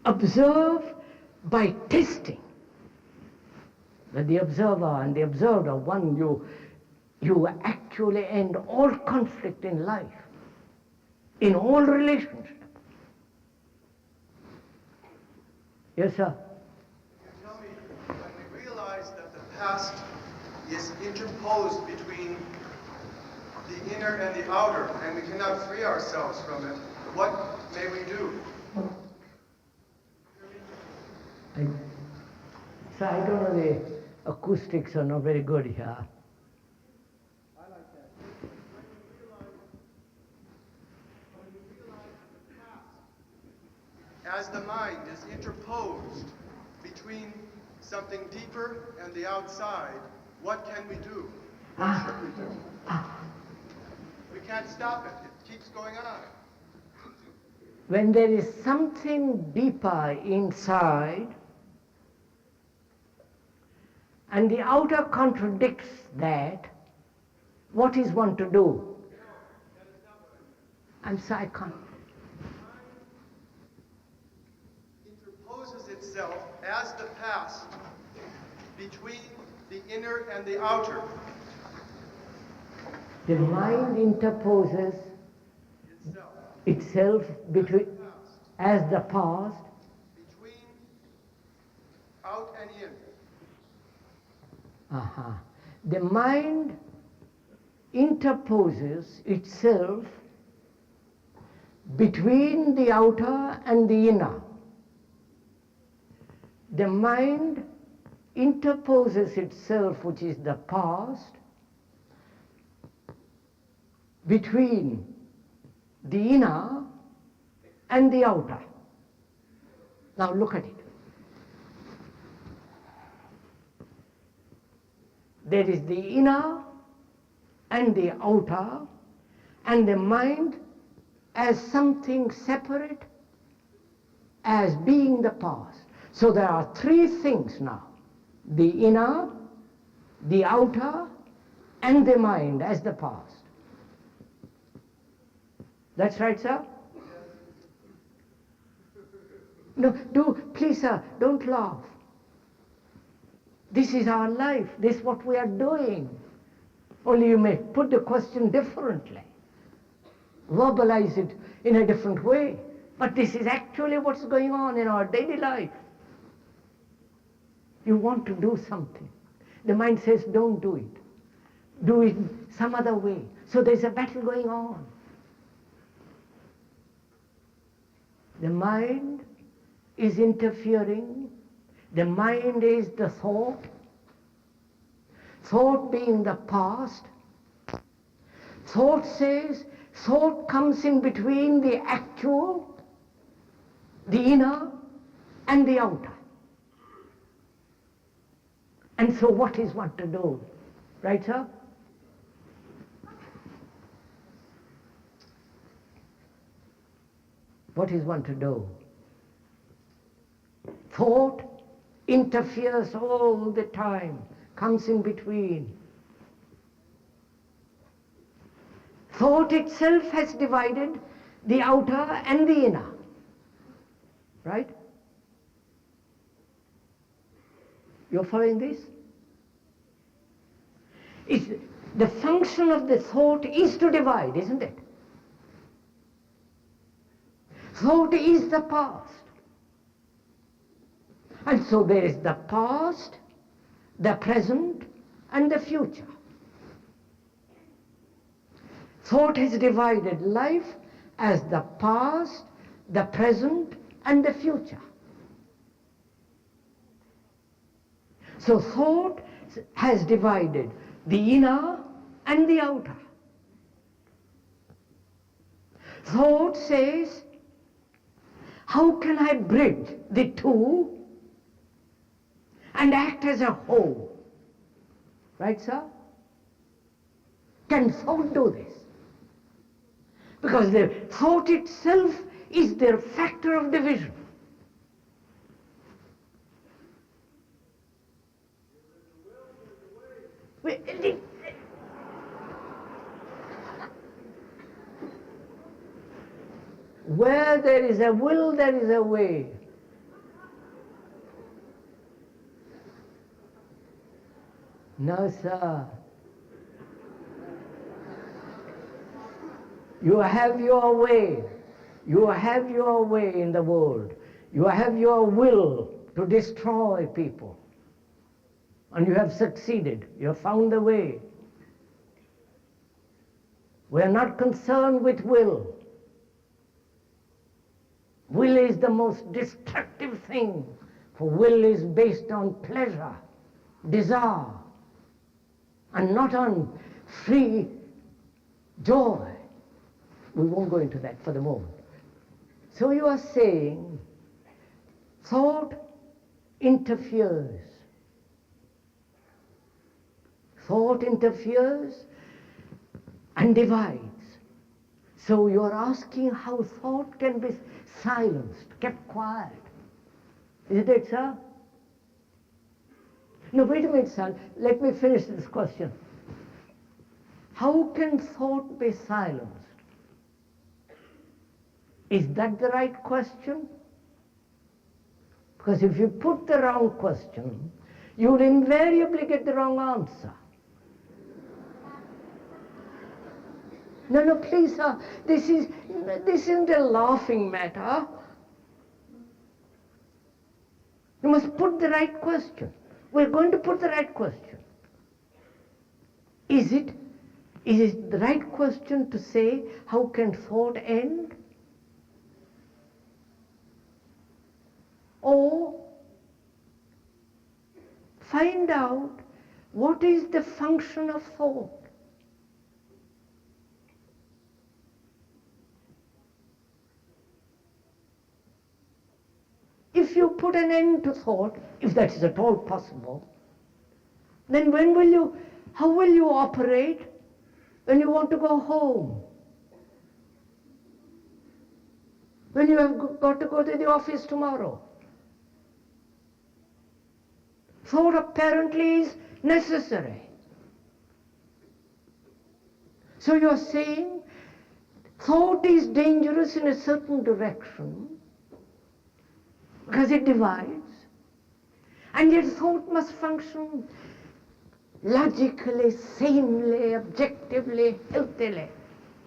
observe by testing, that the observer and the observed are one, you actually end all conflict in life, in all relationships. Yes, sir? You tell me, when we realize that the past is interposed between the inner and the outer, and we cannot free ourselves from it, what may we do? So I don't know, the acoustics are not very good here. I like that. When you realize that the past, as the mind is interposed between something deeper and the outside, what can we do? What should we do? We can't stop it. It keeps going on. When there is something deeper inside, and the outer contradicts that, what is one to do? I'm sorry, I can't. Interposes itself as the past between the inner and the outer. The mind interposes itself between, as the past, between out and in. The mind interposes itself between the outer and the inner. The mind interposes itself, which is the past, between the inner and the outer. Now look at it. There is the inner and the outer, and the mind as something separate, as being the past. So there are three things now. the inner, the outer, and the mind as the past. That's right, sir? No, please, sir, don't laugh. This is our life. This is what we are doing. Only you may put the question differently, verbalize it in a different way. But this is actually what's going on in our daily life. You want to do something. The mind says, don't do it. Do it some other way. So there's a battle going on. The mind is interfering. The mind is the thought. Thought being the past. Thought says, thought comes in between the actual, the inner, and the outer. And so what is one to do? Right, sir? What is one to do? Thought interferes all the time, comes in between. Thought itself has divided the outer and the inner. Right? You're following this? The function of the thought is to divide, isn't it? Thought is the past. And so there is the past, the present, and the future. Thought has divided life as the past, the present, and the future. So thought has divided the inner and the outer. Thought says, how can I bridge the two and act as a whole? Right, sir? Can thought do this? Because the thought itself is their factor of division. Where there is a will, there is a way. No, sir. You have your way. You have your way in the world. You have your will to destroy people. And you have succeeded. You have found the way. We are not concerned with will. Will is the most destructive thing, for will is based on pleasure, desire, and not on free joy. We won't go into that for the moment. So you are saying thought interferes. Thought interferes and divides. So you are asking how thought can be silenced, kept quiet. Isn't it, sir? No, wait a minute, sir. Let me finish this question. How can thought be silenced? Is that the right question? Because if you put the wrong question, you will invariably get the wrong answer. No, please, sir, this isn't a laughing matter. You must put the right question. We're going to put the right question. Is it the right question to say, how can thought end? Or find out what is the function of thought. If you put an end to thought, if that is at all possible, then how will you operate when you want to go home? When you have got to go to the office tomorrow? thought apparently is necessary. So you're saying thought is dangerous in a certain direction because it divides, and yet thought must function logically, sanely, objectively, healthily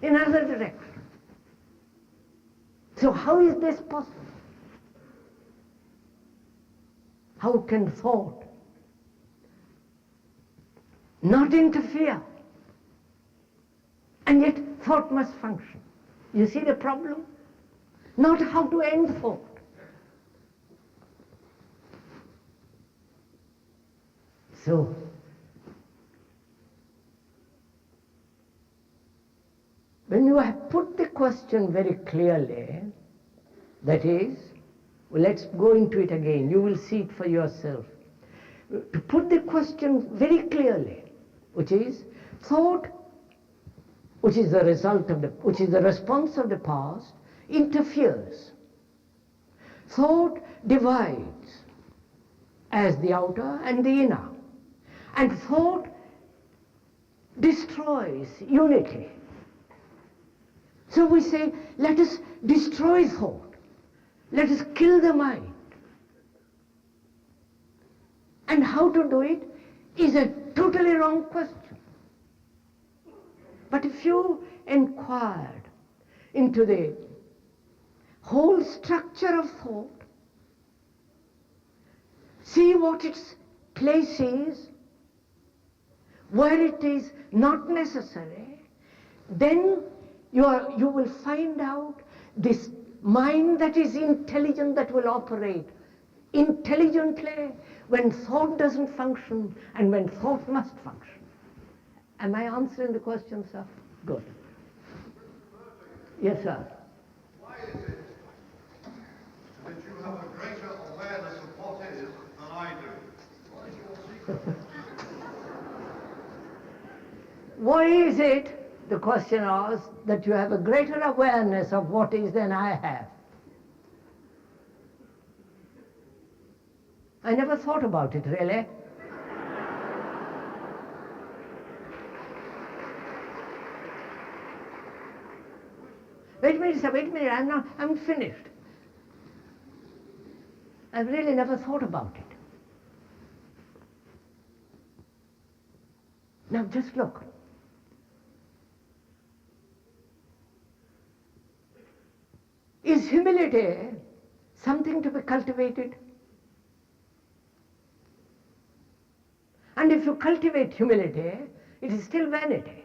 in another direction. So how is this possible? How can thought not interfere, and yet thought must function? You see the problem? Not how to end thought. So, when you have put the question very clearly, that is, well, let's go into it again, you will see it for yourself. To put the question very clearly, which is thought, which is the result of which is the response of the past, interferes. Thought divides as the outer and the inner. And thought destroys unity. So we say, let us destroy thought. Let us kill the mind. And how to do it is a totally wrong question. But if you inquired into the whole structure of thought, see what its place is, where it is not necessary, then you will find out this mind that is intelligent, that will operate intelligently when thought doesn't function and when thought must function. Am I answering the question, sir? Good. Yes, sir. Why is it that you have a greater awareness of what is than I do? What is your secret? Why is it, the question asks, that you have a greater awareness of what is than I have? I never thought about it, really. Wait a minute, sir, wait a minute, I'm finished. I've really never thought about it. Now just look. Is humility something to be cultivated? And if you cultivate humility, it is still vanity.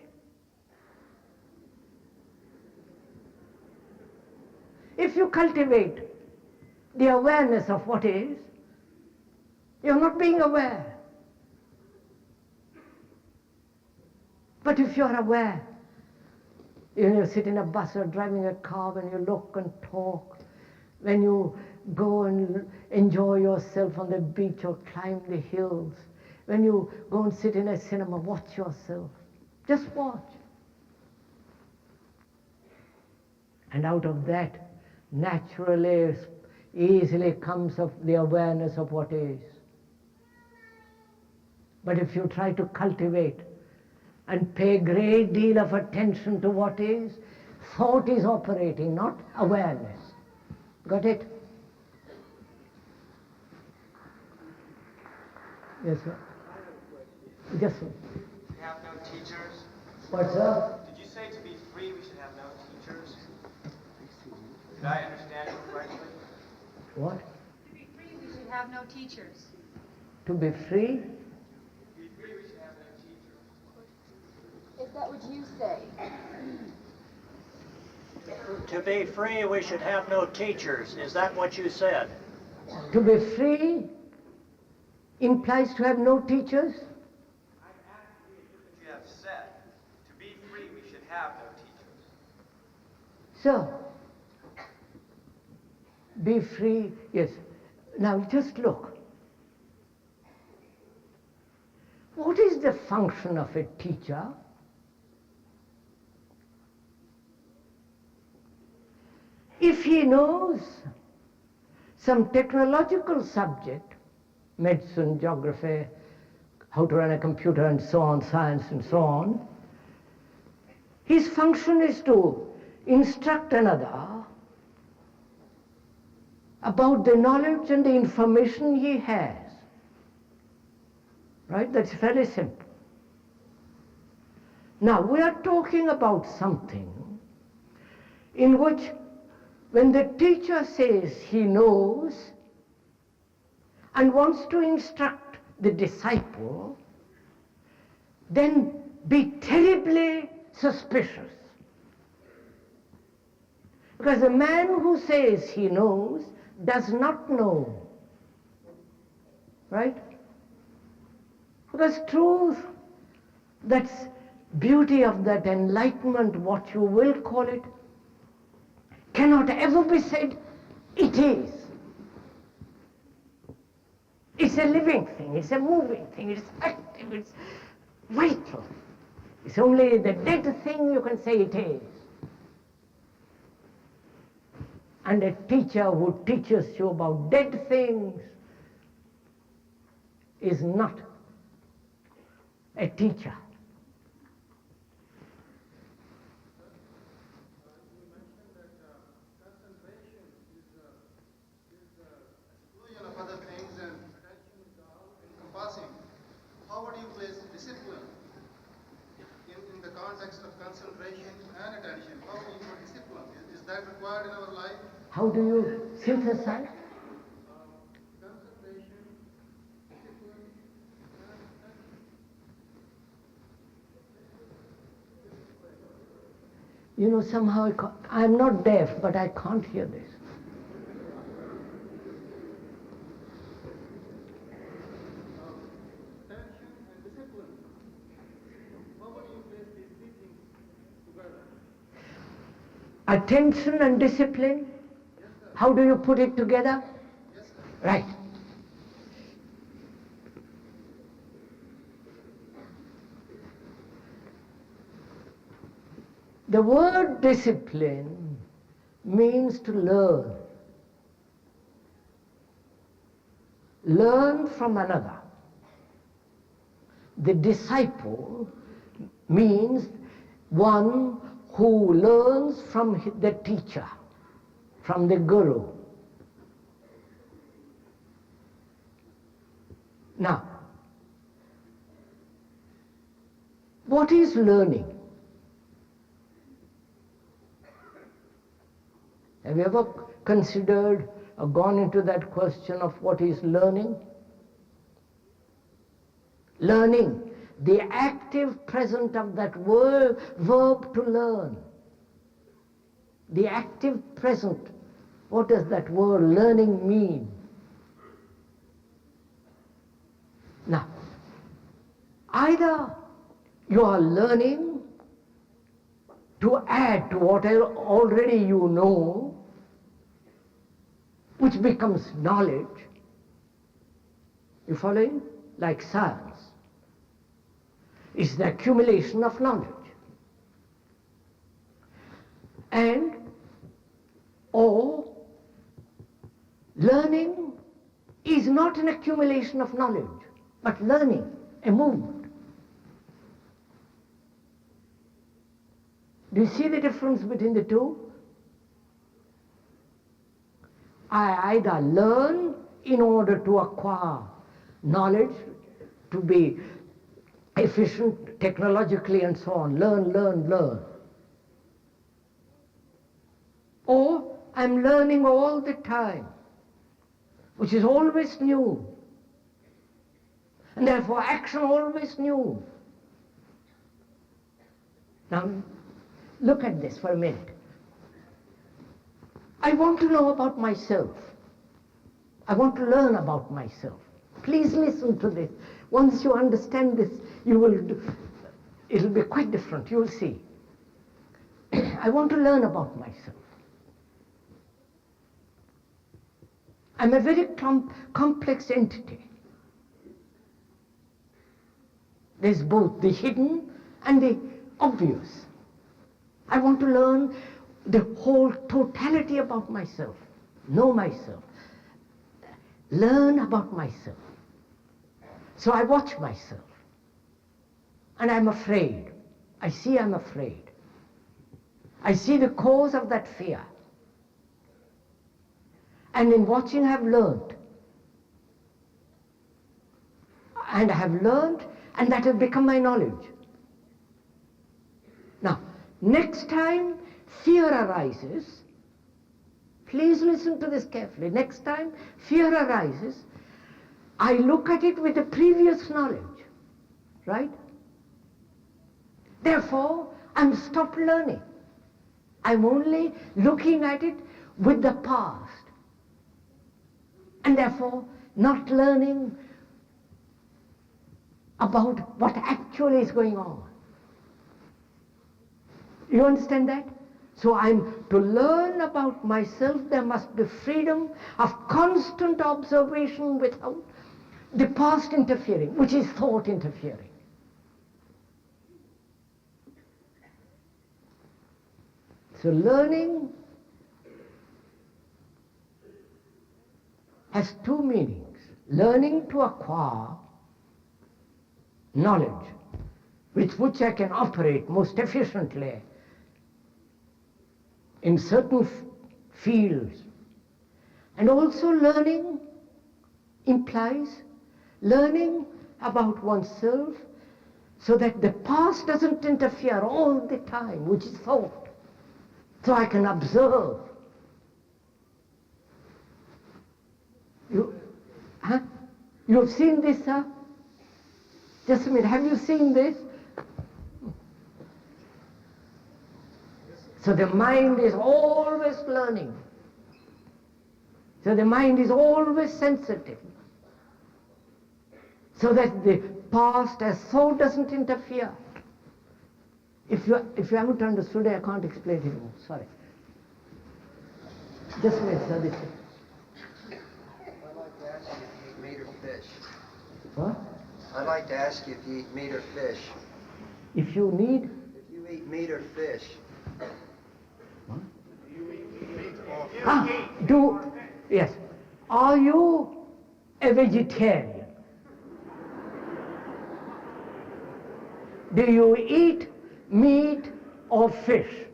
If you cultivate the awareness of what is, you're not being aware. But if you're aware, when you sit in a bus or driving a car, when you look and talk, when you go and enjoy yourself on the beach or climb the hills, when you go and sit in a cinema, watch yourself. Just watch. And out of that, naturally, easily comes of the awareness of what is. But if you try to cultivate and pay a great deal of attention to what is, thought is operating, not awareness. Got it? Yes, sir. Yes, sir. We have no teachers. What, sir? Did you say to be free we should have no teachers? Did I understand it correctly? What? To be free, we should have no teachers. To be free? To be free we should have no teachers. Is that what you say? To be free, we should have no teachers. Is that what you said? To be free implies to have no teachers? I'm asking you what you have said. To be free we should have no teachers. So, be free, yes. Now just look. What is the function of a teacher? If he knows some technological subject, medicine, geography, how to run a computer and so on, science and so on. His function is to instruct another about the knowledge and the information he has. Right? That's very simple. Now, we are talking about something in which when the teacher says he knows and wants to instruct the disciple, then be terribly suspicious. Because the man who says he knows does not know. Right? Because truth, that's beauty of that enlightenment, what you will call it, cannot ever be said, it is. It's a living thing, it's a moving thing, it's active, it's vital. It's only the dead thing you can say it is. And a teacher who teaches you about dead things is not a teacher. Exclusion of other things and attention encompassing. How would you place discipline in the context of concentration and attention? How would you put discipline? Is that required in our life? How do you synthesize? Concentration, discipline, and attention. You know, somehow I'm not deaf, but I can't hear this. Attention and discipline. How would you place these three things together? Attention and discipline? How do you put it together? Yes, sir. Right. The word discipline means to learn. Learn from another. The disciple means one who learns from the teacher, from the guru. Now, what is learning? Have you ever considered or gone into that question of what is learning? Learning, the active present of that verb to learn. The active present. What does that word learning mean? Now, either you are learning to add to what already you know, which becomes knowledge. You following? Like science. It's the accumulation of knowledge. And or learning is not an accumulation of knowledge, but learning, a movement. Do you see the difference between the two? I either learn in order to acquire knowledge, to be efficient technologically and so on, learn. Or I'm learning all the time, which is always new. And therefore action always new. Now, look at this for a minute. I want to know about myself. I want to learn about myself. Please listen to this. Once you understand this, it'll be quite different, you'll see. I want to learn about myself. I'm a very complex entity. There's both the hidden and the obvious. I want to learn the whole totality about myself, know myself, learn about myself. So I watch myself. And I'm afraid. I see I'm afraid. I see the cause of that fear. And in watching I've learned. And I have learned, and that has become my knowledge. Now, next time fear arises, please listen to this carefully. Next time fear arises, I look at it with the previous knowledge, right? Therefore, I'm stopped learning. I'm only looking at it with the past. And therefore, not learning about what actually is going on. You understand that? So to learn about myself, there must be freedom of constant observation without the past interfering, which is thought interfering. So learning has two meanings. Learning to acquire knowledge with which I can operate most efficiently in certain fields. And also learning implies learning about oneself so that the past doesn't interfere all the time, which is thought. So I can observe. You have seen this, sir? Just a minute, have you seen this? So the mind is always learning. So the mind is always sensitive. So that the past as thought doesn't interfere. If you haven't understood it, I can't explain it anymore. Sorry. Just a minute, sir. This way. I'd like to ask you if you eat meat or fish. What? I'd like to ask you if you eat meat or fish. If you need? If you eat meat or fish. What? Meat. Yes. Are you a vegetarian? Do you eat meat or fish?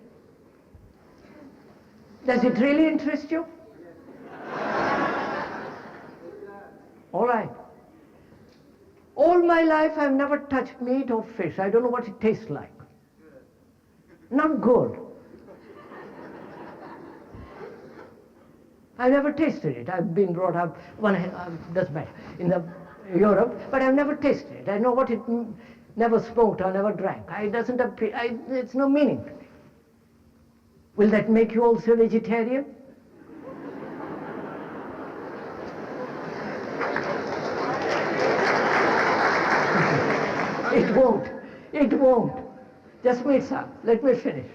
Does it really interest you? All right. All my life I've never touched meat or fish. I don't know what it tastes like. Not good. I've never tasted it. I've been brought up, doesn't matter, in Europe, but I've never tasted it. I know what it, never smoked or never drank. It's no meaning to me. Will that make you also a vegetarian? It won't. It won't. Just wait, sir. Let me finish.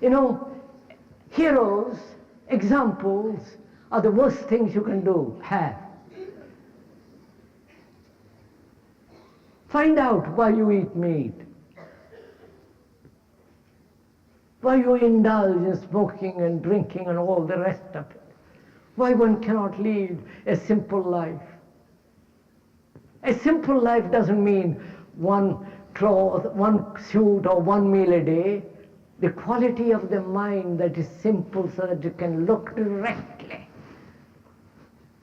You know, heroes, examples are the worst things you can have. Find out why you eat meat. Why you indulge in smoking and drinking and all the rest of it. Why one cannot lead a simple life. A simple life doesn't mean one cloth, one suit or one meal a day. The quality of the mind that is simple so that you can look directly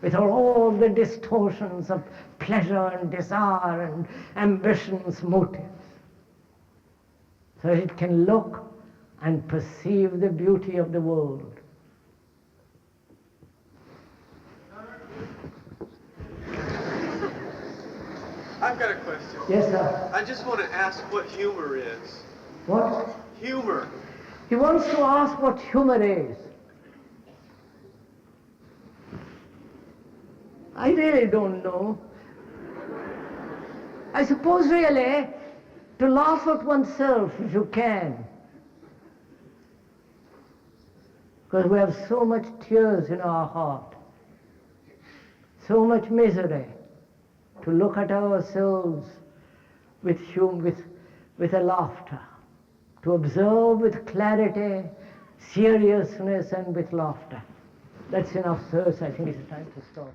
without all the distortions of pleasure and desire and ambitions, motives. So it can look and perceive the beauty of the world. I've got a question. Yes, sir. I just want to ask what humor is. What? Humor. He wants to ask what humor is. I really don't know. I suppose really to laugh at oneself if you can. Because we have so much tears in our heart, so much misery, to look at ourselves with a laughter, to observe with clarity, seriousness and with laughter. That's enough, sirs. I think it's time to stop.